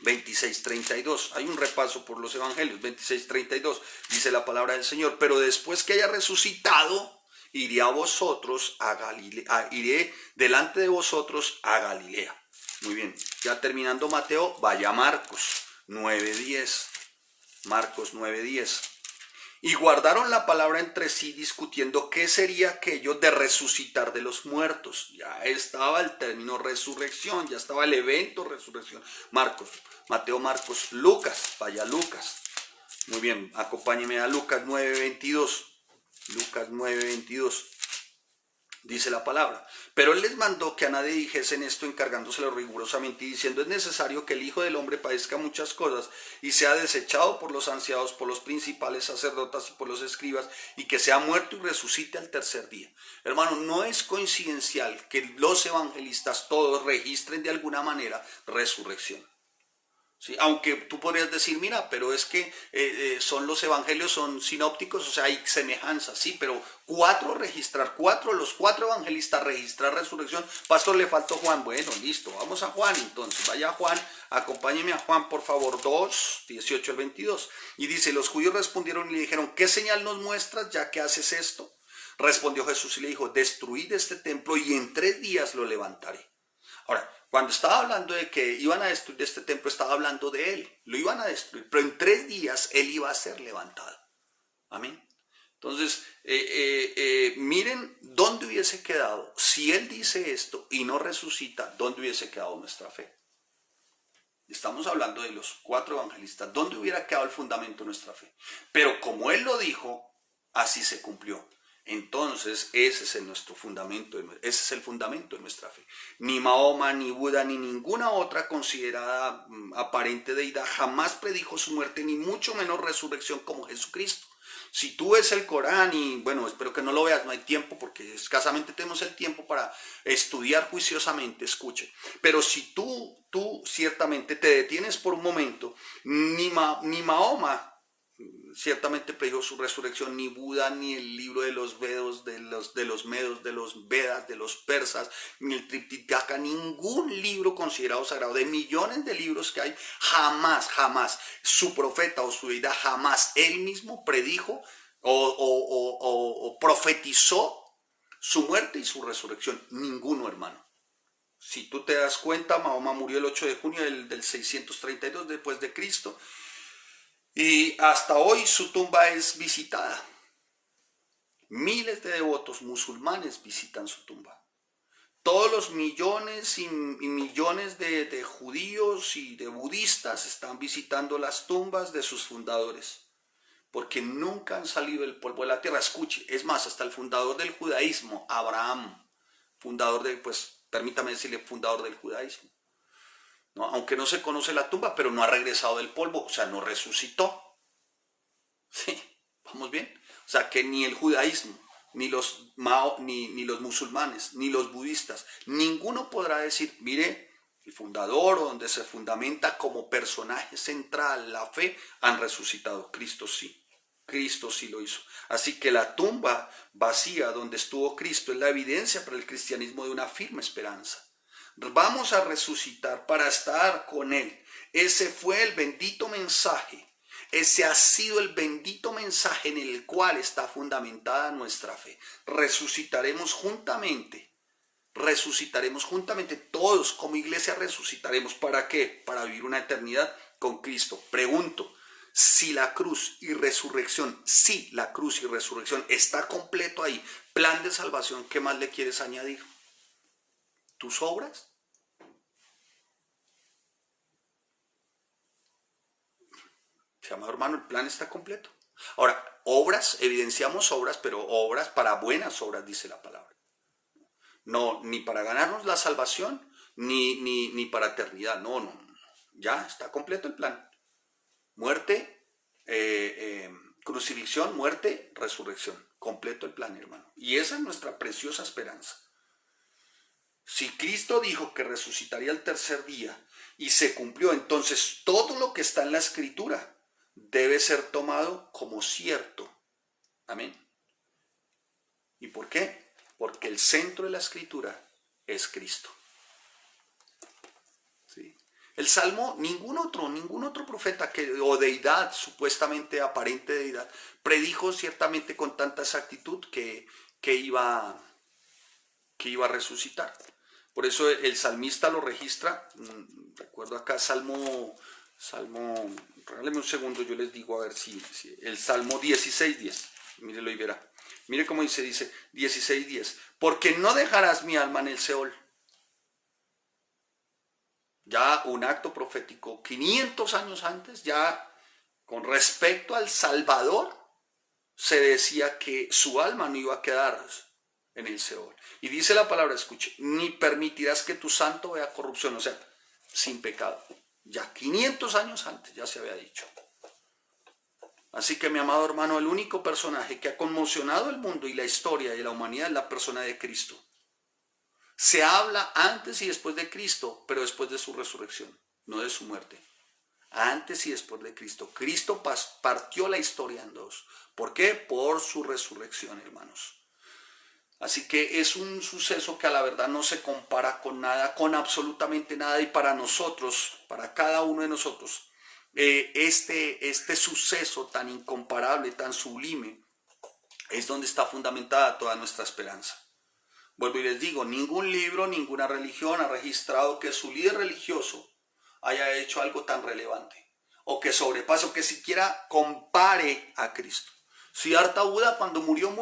26:32. Hay un repaso por los evangelios. 26:32 dice la palabra del Señor, pero después que haya resucitado iré a vosotros a Galilea, iré delante de vosotros a Galilea. Muy bien, ya terminando Mateo, vaya Marcos 9:10. Marcos 9:10. Y guardaron la palabra entre sí discutiendo qué sería aquello de resucitar de los muertos. Ya estaba el término resurrección, ya estaba el evento resurrección. Marcos, Mateo, Marcos, Lucas, vaya Lucas. Muy bien, acompáñeme a Lucas 9:22. Lucas 9:22. Dice la palabra, pero él les mandó que a nadie dijesen esto, encargándoselo rigurosamente y diciendo, es necesario que el Hijo del Hombre padezca muchas cosas y sea desechado por los ancianos, por los principales sacerdotes y por los escribas, y que sea muerto y resucite al tercer día. Hermano, no es coincidencial que los evangelistas todos registren de alguna manera resurrección. ¿Sí? Aunque tú podrías decir, mira, pero es que son los evangelios, son sinópticos, o sea, hay semejanzas, sí, pero los cuatro evangelistas registrar resurrección. Pastor, le faltó Juan. Bueno, listo, vamos a Juan entonces, vaya a Juan, acompáñeme a Juan, por favor, 2:18-22. Y dice, los judíos respondieron y le dijeron, ¿qué señal nos muestras ya que haces esto? Respondió Jesús y le dijo, destruid este templo y en 3 días lo levantaré. Ahora, cuando estaba hablando de que iban a destruir este templo, estaba hablando de él. Lo iban a destruir, pero en 3 días él iba a ser levantado. Amén. Entonces, miren dónde hubiese quedado. Si él dice esto y no resucita, ¿dónde hubiese quedado nuestra fe? Estamos hablando de los 4 evangelistas. ¿Dónde hubiera quedado el fundamento de nuestra fe? Pero como él lo dijo, así se cumplió. Entonces, ese es nuestro fundamento, ese es el fundamento de nuestra fe. Ni Mahoma, ni Buda, ni ninguna otra considerada aparente deidad jamás predijo su muerte, ni mucho menos resurrección como Jesucristo. Si tú ves el Corán, y bueno, espero que no lo veas, no hay tiempo porque escasamente tenemos el tiempo para estudiar juiciosamente, escuche. Pero si tú ciertamente te detienes por un momento, ni Mahoma ciertamente predijo su resurrección, ni Buda, ni el libro de los Vedos, de los Medos, de los Vedas, de los persas, ni el Tripitaka, ningún libro considerado sagrado, de millones de libros que hay, jamás, su profeta o su deidad, jamás él mismo predijo o profetizó su muerte y su resurrección. Ninguno, hermano. Si tú te das cuenta, Mahoma murió el 8 de junio del 632 después de Cristo. Y hasta hoy su tumba es visitada. Miles de devotos musulmanes visitan su tumba. Todos los millones y millones de judíos y de budistas están visitando las tumbas de sus fundadores, porque nunca han salido del polvo de la tierra. Escuche, es más, hasta el fundador del judaísmo, Abraham, permítame decirle, fundador del judaísmo, ¿no? Aunque no se conoce la tumba, pero no ha regresado del polvo, o sea, no resucitó. Sí, ¿vamos bien? O sea, que ni el judaísmo, ni los musulmanes, ni los budistas, ninguno podrá decir, mire, el fundador o donde se fundamenta como personaje central la fe, han resucitado. Cristo sí lo hizo. Así que la tumba vacía donde estuvo Cristo es la evidencia para el cristianismo de una firme esperanza. Vamos a resucitar para estar con Él. Ese fue el bendito mensaje. Ese ha sido el bendito mensaje en el cual está fundamentada nuestra fe. Resucitaremos juntamente todos como iglesia resucitaremos. ¿Para qué? Para vivir una eternidad con Cristo. Pregunto, si la cruz y resurrección está completo ahí, plan de salvación, ¿qué más le quieres añadir? ¿Tus obras? Amado hermano, el plan está completo. Ahora, obras, evidenciamos obras, pero obras para buenas obras, dice la palabra. No, ni para ganarnos la salvación, ni para eternidad. No. Ya está completo el plan. Muerte, crucifixión, muerte, resurrección. Completo el plan, hermano. Y esa es nuestra preciosa esperanza. Si Cristo dijo que resucitaría el tercer día y se cumplió, entonces todo lo que está en la Escritura debe ser tomado como cierto. Amén. ¿Y por qué? Porque el centro de la Escritura es Cristo. ¿Sí? El Salmo, ningún otro profeta o deidad, supuestamente aparente deidad, predijo ciertamente con tanta exactitud que iba a resucitar. Por eso el salmista lo registra. Recuerdo acá Salmo, regáleme un segundo, yo les digo a ver si el Salmo 16:10, mírelo y verá. Mire cómo dice 16:10, porque no dejarás mi alma en el Seol. Ya un acto profético, 500 años antes, ya con respecto al Salvador, se decía que su alma no iba a quedar en el Seol. Y dice la palabra, escuche, ni permitirás que tu santo vea corrupción, o sea, sin pecado. Ya 500 años antes ya se había dicho. Así que mi amado hermano, el único personaje que ha conmocionado el mundo y la historia y la humanidad es la persona de Cristo. Se habla antes y después de Cristo, pero después de su resurrección, no de su muerte. Antes y después de Cristo. Cristo partió la historia en dos. ¿Por qué? Por su resurrección, hermanos. Así que es un suceso que a la verdad no se compara con nada, con absolutamente nada. Y para nosotros, para cada uno de nosotros, este suceso tan incomparable, tan sublime, es donde está fundamentada toda nuestra esperanza. Vuelvo y les digo, ningún libro, ninguna religión ha registrado que su líder religioso haya hecho algo tan relevante, o que sobrepase, o que siquiera compare a Cristo. Siddhartha Buda cuando murió,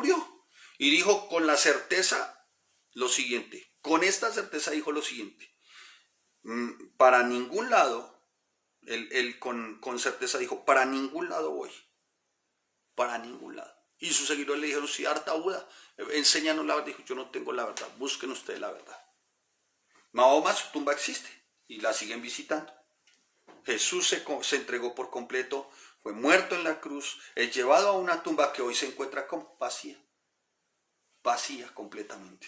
y dijo con la certeza lo siguiente, con esta certeza dijo lo siguiente, para ningún lado, él con certeza dijo, para ningún lado voy, para ningún lado. Y sus seguidores le dijeron, sí, harta Buda, enséñanos la verdad. Dijo, yo no tengo la verdad, busquen ustedes la verdad. Mahoma, su tumba existe y la siguen visitando. Jesús se entregó por completo, fue muerto en la cruz, es llevado a una tumba que hoy se encuentra como vacía, vacía completamente.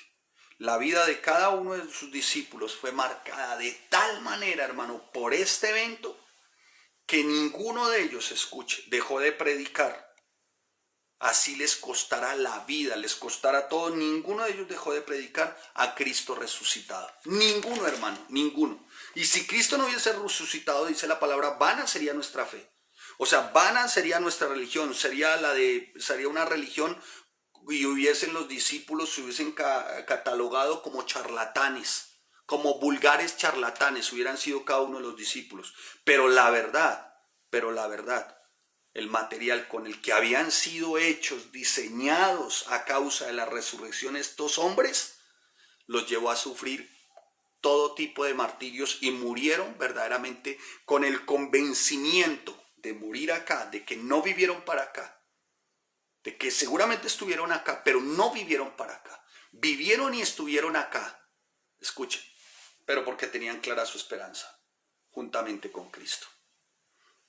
La vida de cada uno de sus discípulos fue marcada de tal manera, hermano, por este evento, que ninguno de ellos, escuche, dejó de predicar. Así les costará la vida, les costará todo. Ninguno de ellos dejó de predicar a Cristo resucitado. Ninguno, hermano, ninguno. Y si Cristo no hubiese resucitado, dice la palabra, vana sería nuestra fe. O sea, vana sería nuestra religión, sería una religión y hubiesen los discípulos, se hubiesen catalogado como charlatanes, como vulgares charlatanes, hubieran sido cada uno de los discípulos. Pero la verdad, el material con el que habían sido hechos, diseñados a causa de la resurrección estos hombres, los llevó a sufrir todo tipo de martirios y murieron verdaderamente con el convencimiento de morir acá, de que no vivieron para acá, de que seguramente estuvieron acá, pero no vivieron para acá. Vivieron y estuvieron acá, escuchen, pero porque tenían clara su esperanza, juntamente con Cristo.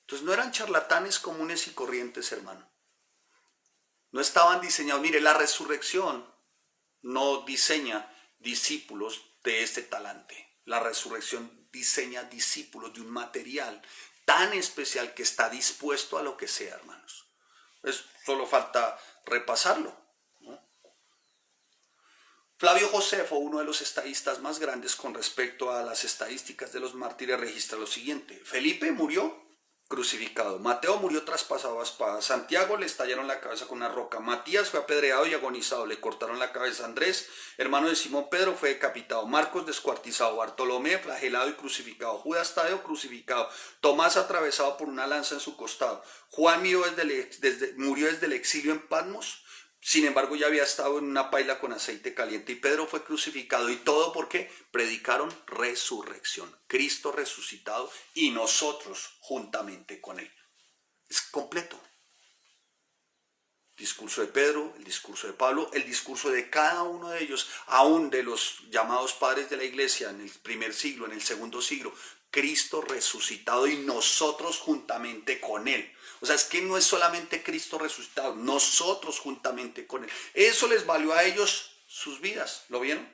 Entonces no eran charlatanes comunes y corrientes, hermano. No estaban diseñados. Mire, la resurrección no diseña discípulos de este talante. La resurrección diseña discípulos de un material tan especial que está dispuesto a lo que sea, hermanos. Pues solo falta repasarlo, ¿no? Flavio Josefo, uno de los estadistas más grandes con respecto a las estadísticas de los mártires, registra lo siguiente. Felipe murió crucificado. Mateo murió traspasado a espada. Santiago le estallaron la cabeza con una roca. Matías fue apedreado y agonizado. Le cortaron la cabeza. Andrés, hermano de Simón Pedro, fue decapitado. Marcos descuartizado. Bartolomé flagelado y crucificado. Judas Tadeo crucificado. Tomás atravesado por una lanza en su costado. Juan murió desde el exilio en Patmos. Sin embargo, ya había estado en una paila con aceite caliente. Y Pedro fue crucificado. ¿Y todo por qué? Predicaron resurrección. Cristo resucitado y nosotros juntamente con él. Es completo. El discurso de Pedro, el discurso de Pablo, el discurso de cada uno de ellos, aún de los llamados padres de la iglesia en el primer siglo, en el segundo siglo. Cristo resucitado y nosotros juntamente con él. O sea, es que no es solamente Cristo resucitado, nosotros juntamente con él. Eso les valió a ellos sus vidas, ¿lo vieron?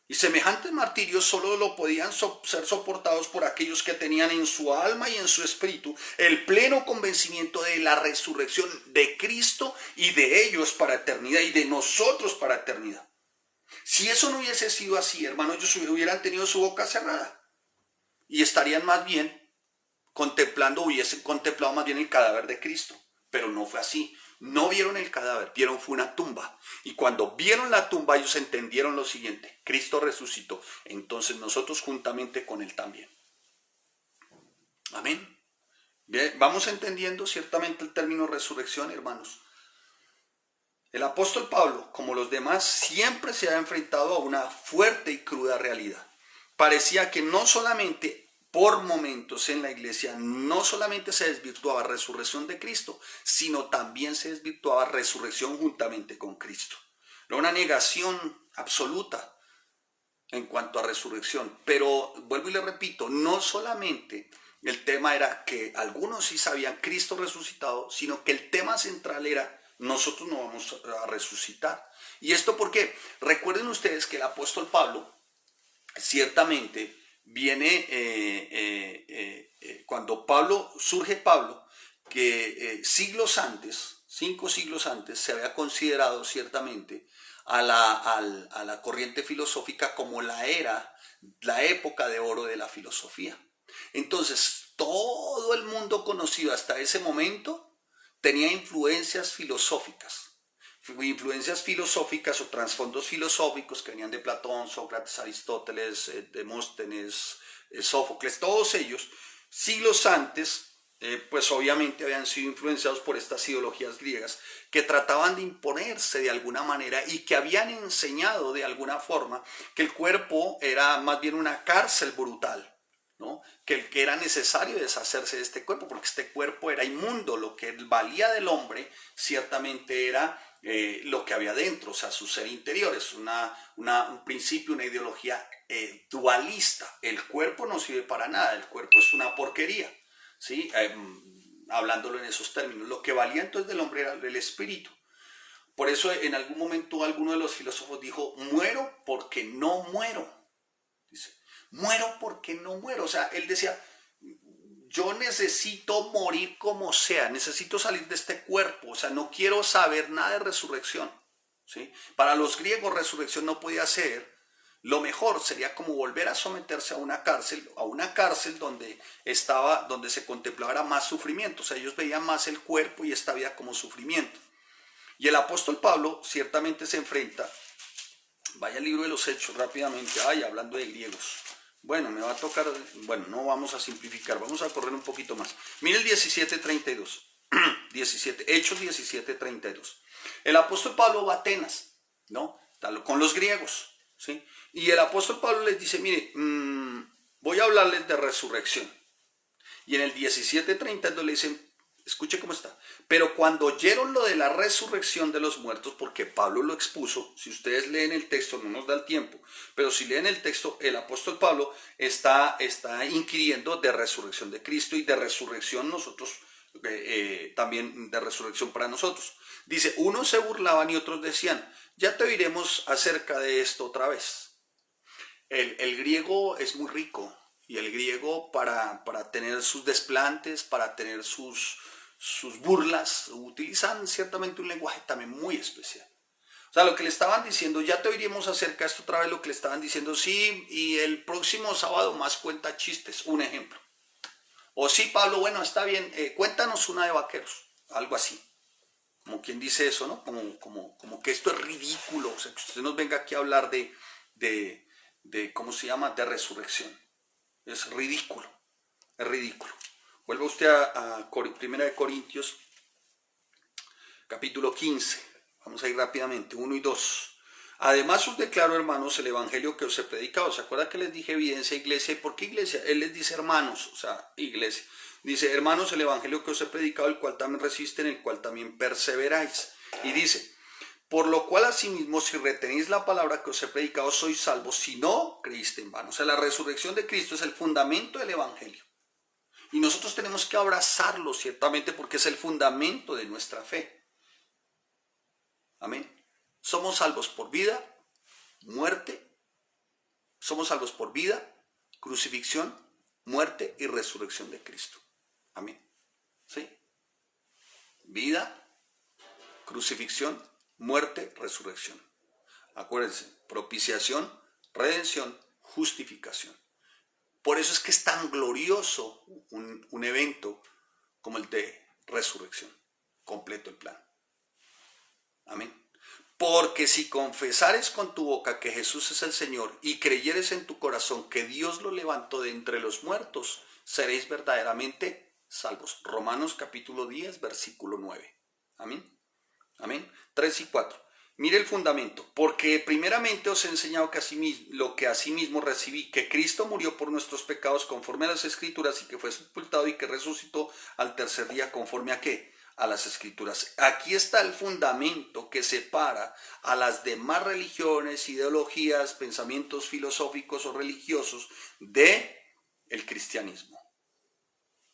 Y semejantes martirios solo lo podían ser soportados por aquellos que tenían en su alma y en su espíritu el pleno convencimiento de la resurrección de Cristo y de ellos para eternidad y de nosotros para eternidad. Si eso no hubiese sido así, hermanos, ellos hubieran tenido su boca cerrada y estarían más bien hubiesen contemplado más bien el cadáver de Cristo, pero no fue así. No vieron el cadáver, fue una tumba. Y cuando vieron la tumba, ellos entendieron lo siguiente: Cristo resucitó, entonces nosotros juntamente con él también. Amén. Bien, vamos entendiendo ciertamente el término resurrección, hermanos. El apóstol Pablo, como los demás, siempre se ha enfrentado a una fuerte y cruda realidad. Parecía que no solamente por momentos en la iglesia, no solamente se desvirtuaba resurrección de Cristo, sino también se desvirtuaba resurrección juntamente con Cristo. Era una negación absoluta en cuanto a resurrección. Pero vuelvo y le repito, no solamente el tema era que algunos sí sabían Cristo resucitado, sino que el tema central era: nosotros no vamos a resucitar. ¿Y esto por qué? Recuerden ustedes que el apóstol Pablo ciertamente viene, cuando surge Pablo, que siglos antes, 5 siglos antes, se había considerado ciertamente a la corriente filosófica como la época de oro de la filosofía. Entonces, todo el mundo conocido hasta ese momento tenía influencias filosóficas o trasfondos filosóficos que venían de Platón, Sócrates, Aristóteles, Demóstenes, Sófocles. Todos ellos, siglos antes, pues obviamente habían sido influenciados por estas ideologías griegas que trataban de imponerse de alguna manera y que habían enseñado de alguna forma que el cuerpo era más bien una cárcel brutal, ¿no? que era necesario deshacerse de este cuerpo, porque este cuerpo era inmundo. Lo que valía del hombre ciertamente era lo que había dentro, o sea, su ser interior. Es un principio, una ideología dualista. El cuerpo no sirve para nada, el cuerpo es una porquería, ¿sí? Hablándolo en esos términos. Lo que valía entonces del hombre era el espíritu. Por eso en algún momento alguno de los filósofos dijo, muero porque no muero. Dice, muero porque no muero. O sea, él decía, yo necesito morir como sea, necesito salir de este cuerpo, o sea, no quiero saber nada de resurrección, ¿sí? Para los griegos resurrección no podía ser, lo mejor sería como volver a someterse a una cárcel donde se contemplaba más sufrimiento, o sea, ellos veían más el cuerpo y esta vida como sufrimiento. Y el apóstol Pablo ciertamente se enfrenta, vaya al libro de los Hechos rápidamente, hablando de griegos. Bueno, me va a tocar, bueno, no vamos a simplificar, vamos a correr un poquito más. Mire el 17:32, Hechos 17:32. El apóstol Pablo va a Atenas, ¿no? Con los griegos, ¿sí? Y el apóstol Pablo les dice, mire, voy a hablarles de resurrección. Y en el 17:32 le dicen, escuche cómo está. Pero cuando oyeron lo de la resurrección de los muertos, porque Pablo lo expuso, si ustedes leen el texto, no nos da el tiempo, pero si leen el texto, el apóstol Pablo está inquiriendo de resurrección de Cristo y de resurrección nosotros, también de resurrección para nosotros. Dice, unos se burlaban y otros decían, ya te oiremos acerca de esto otra vez. El griego es muy rico y el griego para tener sus desplantes, para tener sus burlas, utilizan ciertamente un lenguaje también muy especial. O sea, lo que le estaban diciendo, ya te oiríamos acerca de esto otra vez, lo que le estaban diciendo, sí, y el próximo sábado más cuenta chistes, un ejemplo. O sí, Pablo, bueno, está bien, cuéntanos una de vaqueros, algo así. Como quien dice eso, ¿no? Como que esto es ridículo, o sea, que usted nos venga aquí a hablar de ¿cómo se llama? De resurrección. Es ridículo, es ridículo. Vuelva usted a Primera de Corintios, capítulo 15. Vamos a ir rápidamente, 1 y 2. Además os declaro, hermanos, el evangelio que os he predicado. ¿Se acuerda que les dije evidencia, iglesia? ¿Y por qué iglesia? Él les dice hermanos, o sea, iglesia. Dice, hermanos, el evangelio que os he predicado, el cual también resisten, el cual también perseveráis. Y dice, por lo cual asimismo, si retenéis la palabra que os he predicado, sois salvos, si no creíste en vano. O sea, la resurrección de Cristo es el fundamento del evangelio. Y nosotros tenemos que abrazarlo ciertamente porque es el fundamento de nuestra fe. Amén. Somos salvos por vida, muerte. Somos salvos por vida, crucifixión, muerte y resurrección de Cristo. Amén. ¿Sí? Vida, crucifixión, muerte, resurrección. Acuérdense, propiciación, redención, justificación. Por eso es que es tan glorioso un evento como el de resurrección. Completo el plan. Amén. Porque si confesares con tu boca que Jesús es el Señor y creyeres en tu corazón que Dios lo levantó de entre los muertos, seréis verdaderamente salvos. Romanos capítulo 10, versículo 9. Amén. Amén. 3 y 4. Mire el fundamento, porque primeramente os he enseñado que lo que asimismo recibí, que Cristo murió por nuestros pecados conforme a las Escrituras y que fue sepultado y que resucitó al tercer día conforme a ¿qué? A las Escrituras. Aquí está el fundamento que separa a las demás religiones, ideologías, pensamientos filosóficos o religiosos de el cristianismo.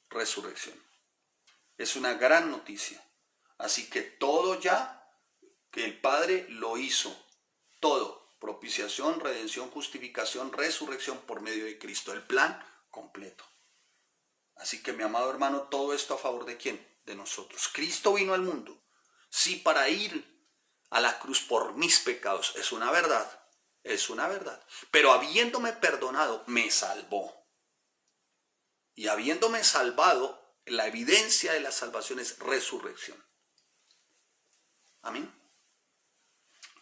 Resurrección. Es una gran noticia. Así que todo ya que el Padre lo hizo, todo, propiciación, redención, justificación, resurrección por medio de Cristo, el plan completo. Así que mi amado hermano, todo esto a favor de ¿quién? De nosotros. Cristo vino al mundo, sí, para ir a la cruz por mis pecados, es una verdad, pero habiéndome perdonado, me salvó. Y habiéndome salvado, la evidencia de la salvación es resurrección. Amén.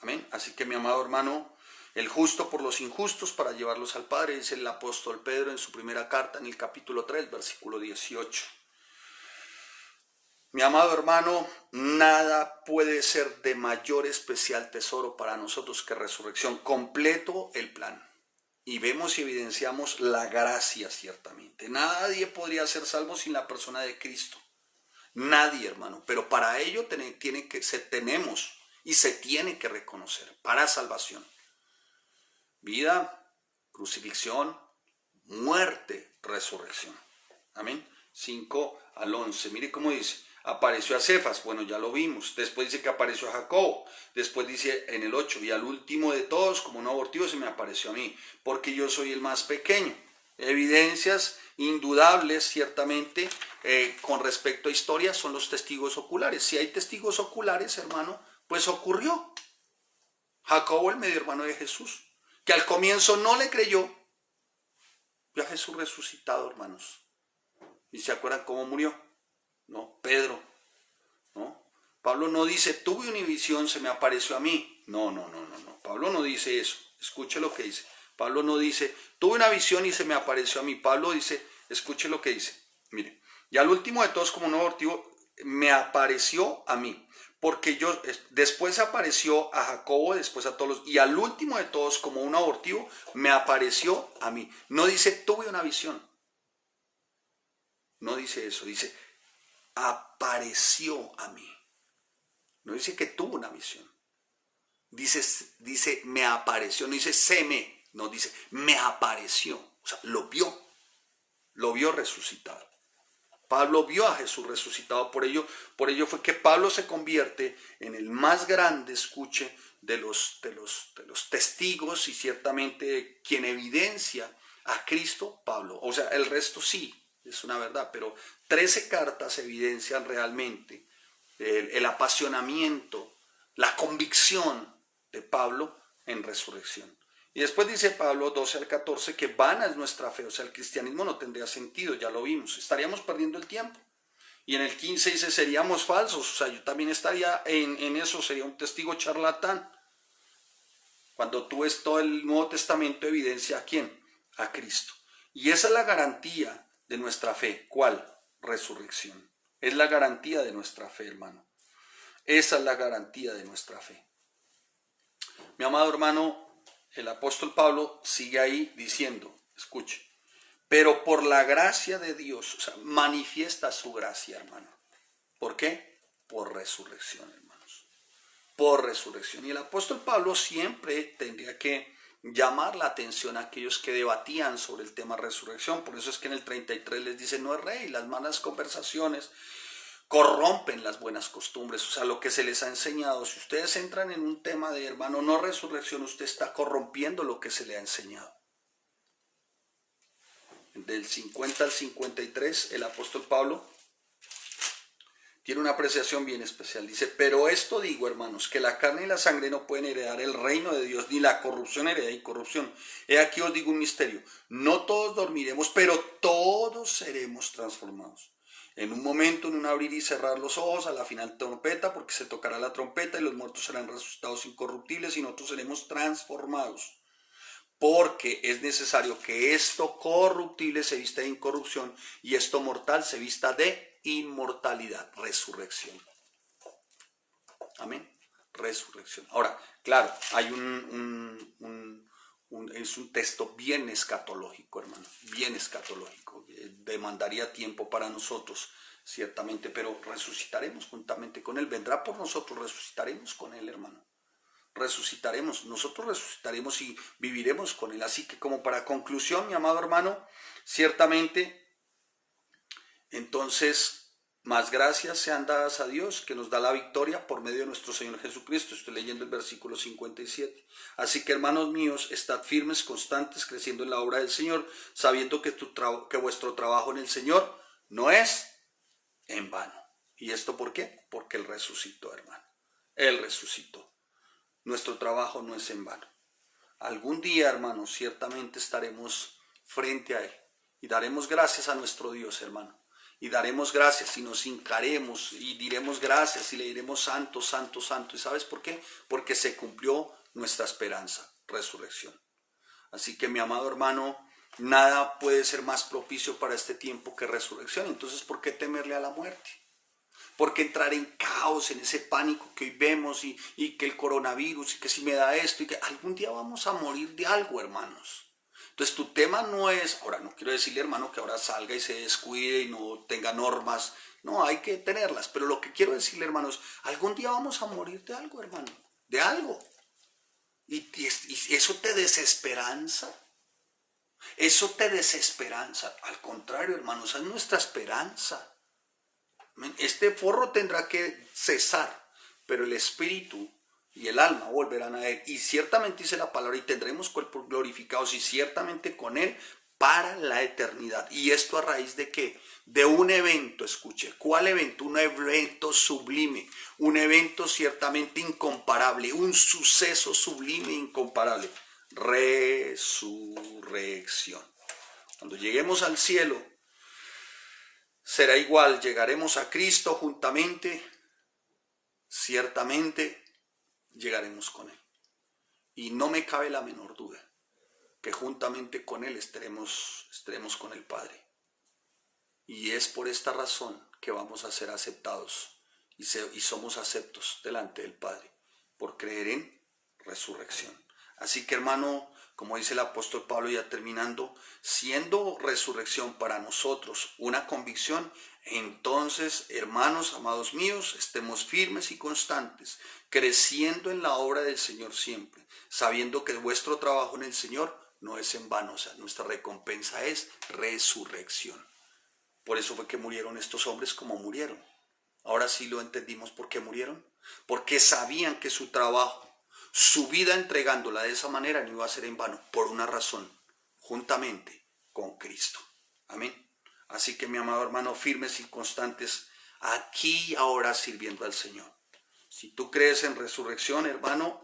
Amén. Así que mi amado hermano, el justo por los injustos para llevarlos al Padre, dice el apóstol Pedro en su primera carta en el capítulo 3, versículo 18. Mi amado hermano, nada puede ser de mayor especial tesoro para nosotros que resurrección. Completo el plan. y vemos y evidenciamos la gracia ciertamente. Nadie podría ser salvo sin la persona de Cristo. Nadie, hermano. Pero para ello tenemos y se tiene que reconocer para salvación. Vida, crucifixión, muerte, resurrección. Amén. 5 al 11. Mire cómo dice. Apareció a Cefas, bueno, ya lo vimos. Después dice que apareció a Jacobo. Después dice en el 8, y al último de todos, como un abortivo, se me apareció a mí, porque yo soy el más pequeño. Evidencias indudables, ciertamente, con respecto a historia, son los testigos oculares. Si hay testigos oculares, hermano, pues ocurrió. Jacobo, el medio hermano de Jesús, que al comienzo no le creyó, vio a Jesús resucitado, hermanos. ¿Y se acuerdan cómo murió? ¿No? Pedro, ¿no? Pablo no dice, tuve una visión, se me apareció a mí. No. Pablo no dice eso. Escuche lo que dice. Pablo no dice, tuve una visión y se me apareció a mí. Pablo dice, escuche lo que dice. Mire, y al último de todos, como un abortivo, me apareció a mí. Porque después apareció a Jacobo, después a todos, y al último de todos, como un abortivo, me apareció a mí. No dice, tuve una visión. No dice eso, dice, apareció a mí. No dice que tuvo una visión. Dice me apareció, no dice no dice me apareció. O sea, lo vio resucitado. Pablo vio a Jesús resucitado, por ello fue que Pablo se convierte en el más grande, escuche, de los testigos y ciertamente quien evidencia a Cristo, Pablo. O sea, el resto sí, es una verdad, pero 13 cartas evidencian realmente el apasionamiento, la convicción de Pablo en resurrección. Y después dice Pablo 12 al 14 que vana es nuestra fe, o sea, el cristianismo no tendría sentido, ya lo vimos, estaríamos perdiendo el tiempo. Y en el 15 dice, seríamos falsos, o sea, yo también estaría en eso, sería un testigo charlatán. Cuando tú ves todo el Nuevo Testamento evidencia a quién, a Cristo. Y esa es la garantía de nuestra fe. ¿Cuál? Resurrección. Es la garantía de nuestra fe, hermano. Esa es la garantía de nuestra fe. Mi amado hermano, el apóstol Pablo sigue ahí diciendo, escuche, pero por la gracia de Dios, o sea, manifiesta su gracia, hermano. ¿Por qué? Por resurrección, hermanos. Por resurrección. Y el apóstol Pablo siempre tendría que llamar la atención a aquellos que debatían sobre el tema resurrección. Por eso es que en el 33 les dice, no es rey, las malas conversaciones corrompen las buenas costumbres, o sea, lo que se les ha enseñado. Si ustedes entran en un tema de hermano, no resurrección, usted está corrompiendo lo que se le ha enseñado. Del 50 al 53, el apóstol Pablo tiene una apreciación bien especial. Dice, pero esto digo, hermanos, que la carne y la sangre no pueden heredar el reino de Dios, ni la corrupción hereda incorrupción. He aquí os digo un misterio, no todos dormiremos, pero todos seremos transformados. En un momento, en un abrir y cerrar los ojos, a la final trompeta, porque se tocará la trompeta y los muertos serán resucitados incorruptibles y nosotros seremos transformados. Porque es necesario que esto corruptible se vista de incorrupción y esto mortal se vista de inmortalidad, resurrección. Amén. Resurrección. Ahora, claro, hay es un texto bien escatológico, hermano, bien escatológico. Demandaría tiempo para nosotros, ciertamente, pero resucitaremos juntamente con Él. Vendrá por nosotros, resucitaremos con Él, hermano. Resucitaremos, nosotros resucitaremos y viviremos con Él. Así que como para conclusión, mi amado hermano, ciertamente, entonces, más gracias sean dadas a Dios que nos da la victoria por medio de nuestro Señor Jesucristo. Estoy leyendo el versículo 57. Así que, hermanos míos, estad firmes, constantes, creciendo en la obra del Señor, sabiendo que vuestro trabajo en el Señor no es en vano. ¿Y esto por qué? Porque Él resucitó, hermano. Él resucitó. Nuestro trabajo no es en vano. Algún día, hermanos, ciertamente estaremos frente a Él y daremos gracias a nuestro Dios, hermano. Y daremos gracias y nos hincaremos y diremos gracias y le diremos santo, santo, santo. ¿Y sabes por qué? Porque se cumplió nuestra esperanza, resurrección. Así que, mi amado hermano, nada puede ser más propicio para este tiempo que resurrección. Entonces, ¿por qué temerle a la muerte? ¿Por qué entrar en caos, en ese pánico que hoy vemos y que el coronavirus y que si me da esto y que algún día vamos a morir de algo, hermanos? Entonces tu tema no es, ahora no quiero decirle hermano que ahora salga y se descuide y no tenga normas, no, hay que tenerlas, pero lo que quiero decirle hermano es, algún día vamos a morir de algo hermano, de algo, y eso te desesperanza, al contrario hermano, esa es nuestra esperanza. Este forro tendrá que cesar, pero el espíritu y el alma volverán a él. Y ciertamente dice la palabra, y tendremos cuerpos glorificados, y ciertamente con él para la eternidad. ¿Y esto a raíz de qué? De un evento, escuche. ¿Cuál evento? Un evento sublime, un evento ciertamente incomparable, un suceso sublime e incomparable. Resurrección. Cuando lleguemos al cielo, será igual, llegaremos a Cristo juntamente, ciertamente llegaremos con Él. Y no me cabe la menor duda que juntamente con Él estaremos con el Padre. Y es por esta razón que vamos a ser aceptados y somos aceptos delante del Padre, por creer en resurrección. Así que hermano, como dice el apóstol Pablo ya terminando, siendo resurrección para nosotros una convicción, entonces, hermanos, amados míos, estemos firmes y constantes, creciendo en la obra del Señor siempre, sabiendo que vuestro trabajo en el Señor no es en vano, o sea, nuestra recompensa es resurrección. Por eso fue que murieron estos hombres como murieron. Ahora sí lo entendimos por qué murieron. Porque sabían que su trabajo, su vida entregándola de esa manera no iba a ser en vano, por una razón, juntamente con Cristo. Amén. Así que mi amado hermano, firmes y constantes, aquí y ahora sirviendo al Señor. Si tú crees en resurrección, hermano,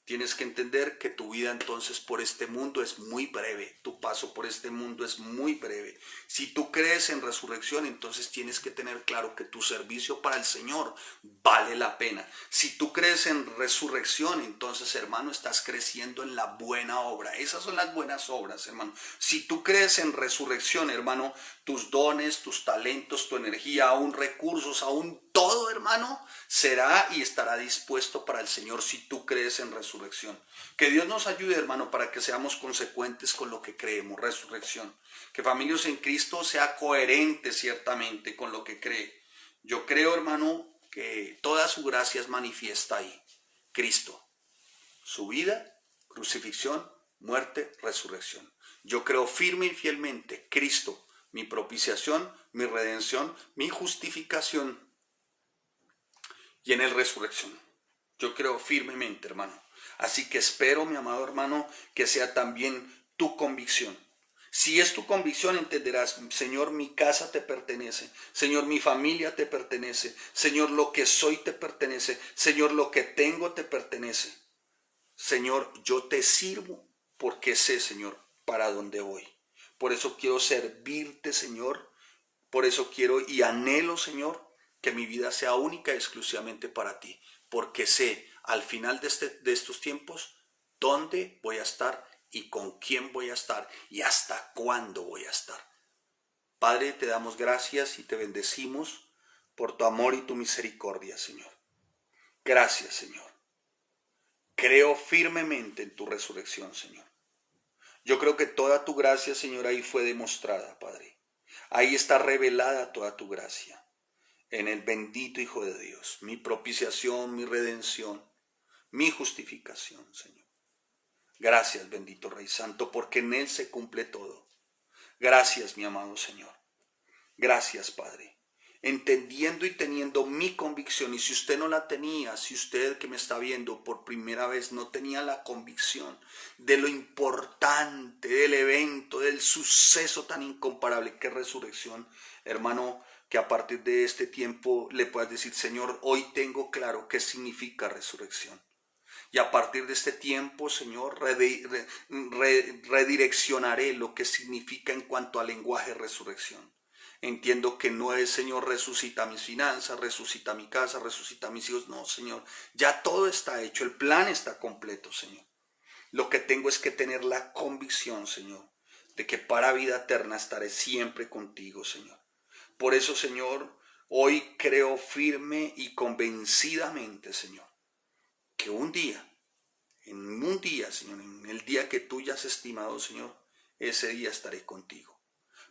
tienes que entender que tu vida entonces por este mundo es muy breve. Tu paso por este mundo es muy breve. Si tú crees en resurrección, entonces tienes que tener claro que tu servicio para el Señor vale la pena. Si tú crees en resurrección, entonces, hermano, estás creciendo en la buena obra. Esas son las buenas obras, hermano. Si tú crees en resurrección, hermano, tus dones, tus talentos, tu energía, aún recursos, aún todo, hermano, será y estará dispuesto para el Señor si tú crees en resurrección. Que Dios nos ayude, hermano, para que seamos consecuentes con lo que creemos, resurrección. Que Familias en Cristo sea coherente ciertamente con lo que cree. Yo creo, hermano, que toda su gracia es manifiesta ahí. Cristo, su vida, crucifixión, muerte, resurrección. Yo creo firme y fielmente, Cristo, mi propiciación, mi redención, mi justificación, y en el resurrección. Yo creo firmemente, hermano. Así que espero, mi amado hermano, que sea también tu convicción. Si es tu convicción, entenderás, Señor, mi casa te pertenece. Señor, mi familia te pertenece. Señor, lo que soy te pertenece. Señor, lo que tengo te pertenece. Señor, yo te sirvo porque sé, Señor, para dónde voy. Por eso quiero servirte, Señor. Por eso quiero y anhelo, Señor, que mi vida sea única y exclusivamente para ti, porque sé al final de estos tiempos dónde voy a estar y con quién voy a estar y hasta cuándo voy a estar. Padre, te damos gracias y te bendecimos por tu amor y tu misericordia, Señor. Gracias, Señor. Creo firmemente en tu resurrección, Señor. Yo creo que toda tu gracia, Señor, ahí fue demostrada, Padre. Ahí está revelada toda tu gracia. En el bendito Hijo de Dios, mi propiciación, mi redención, mi justificación, Señor. Gracias, bendito Rey Santo, porque en Él se cumple todo. Gracias, mi amado Señor. Gracias, Padre. Entendiendo y teniendo mi convicción, y si usted no la tenía, si usted que me está viendo por primera vez no tenía la convicción de lo importante, del evento, del suceso tan incomparable que es resurrección, hermano, que a partir de este tiempo le puedas decir, Señor, hoy tengo claro qué significa resurrección. Y a partir de este tiempo, Señor, redireccionaré lo que significa en cuanto al lenguaje resurrección. Entiendo que no es, Señor, resucita mis finanzas, resucita mi casa, resucita mis hijos. No, Señor, ya todo está hecho, el plan está completo, Señor. Lo que tengo es que tener la convicción, Señor, de que para vida eterna estaré siempre contigo, Señor. Por eso, Señor, hoy creo firme y convencidamente, Señor, que en un día, Señor, en el día que tú ya has estimado, Señor, ese día estaré contigo.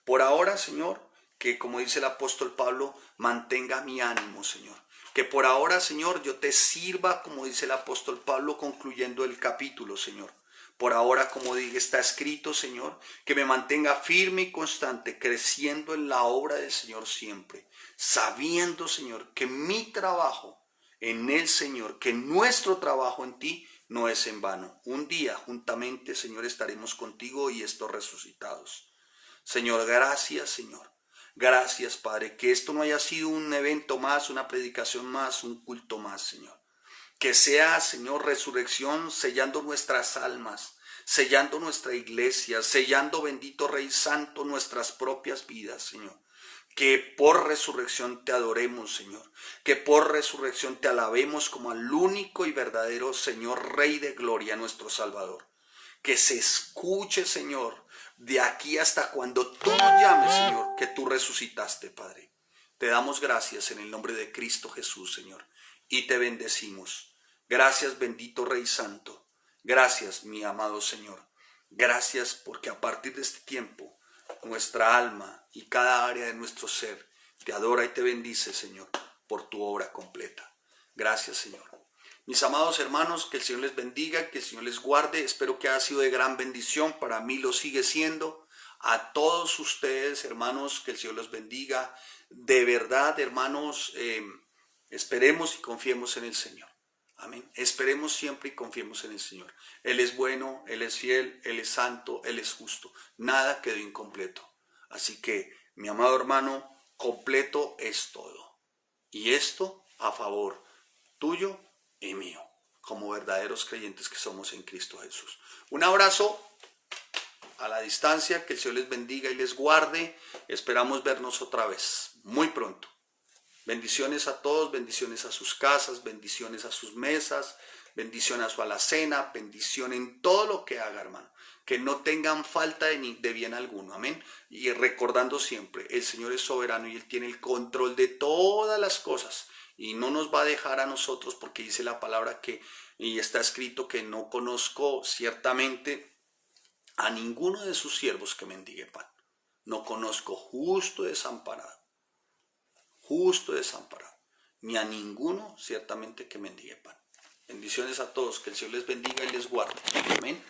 Por ahora, Señor, que como dice el apóstol Pablo, mantenga mi ánimo, Señor. Que por ahora, Señor, yo te sirva, como dice el apóstol Pablo, concluyendo el capítulo, Señor. Por ahora, como está escrito, Señor, que me mantenga firme y constante, creciendo en la obra del Señor siempre, sabiendo, Señor, que mi trabajo en el Señor, que nuestro trabajo en ti no es en vano. Un día, juntamente, Señor, estaremos contigo y estos resucitados. Señor, gracias, Señor. Gracias, Padre, que esto no haya sido un evento más, una predicación más, un culto más, Señor. Que sea, Señor, resurrección sellando nuestras almas, sellando nuestra iglesia, sellando, bendito Rey Santo, nuestras propias vidas, Señor. Que por resurrección te adoremos, Señor. Que por resurrección te alabemos como al único y verdadero Señor, Rey de gloria, nuestro Salvador. Que se escuche, Señor, de aquí hasta cuando tú nos llames, Señor, que tú resucitaste, Padre. Te damos gracias en el nombre de Cristo Jesús, Señor, y te bendecimos. Gracias, bendito Rey Santo. Gracias, mi amado Señor. Gracias porque a partir de este tiempo, nuestra alma y cada área de nuestro ser te adora y te bendice, Señor, por tu obra completa. Gracias, Señor. Mis amados hermanos, que el Señor les bendiga, que el Señor les guarde. Espero que haya sido de gran bendición. Para mí lo sigue siendo. A todos ustedes, hermanos, que el Señor los bendiga. De verdad, hermanos, esperemos y confiemos en el Señor. Amén. Esperemos siempre y confiemos en el Señor. Él es bueno, Él es fiel, Él es santo, Él es justo. Nada quedó incompleto. Así que, mi amado hermano, completo es todo. Y esto a favor tuyo y mío, como verdaderos creyentes que somos en Cristo Jesús. Un abrazo a la distancia, que el Señor les bendiga y les guarde. Esperamos vernos otra vez, muy pronto. Bendiciones a todos, bendiciones a sus casas, bendiciones a sus mesas, bendición a su alacena, bendición en todo lo que haga, hermano. Que no tengan falta de bien alguno, amén. Y recordando siempre, el Señor es soberano y Él tiene el control de todas las cosas. Y no nos va a dejar a nosotros, porque dice la palabra que, y está escrito que no conozco ciertamente a ninguno de sus siervos que mendigue pan. No conozco justo desamparado, ni a ninguno ciertamente que mendigue pan. Bendiciones a todos, que el Señor les bendiga y les guarde. Amén.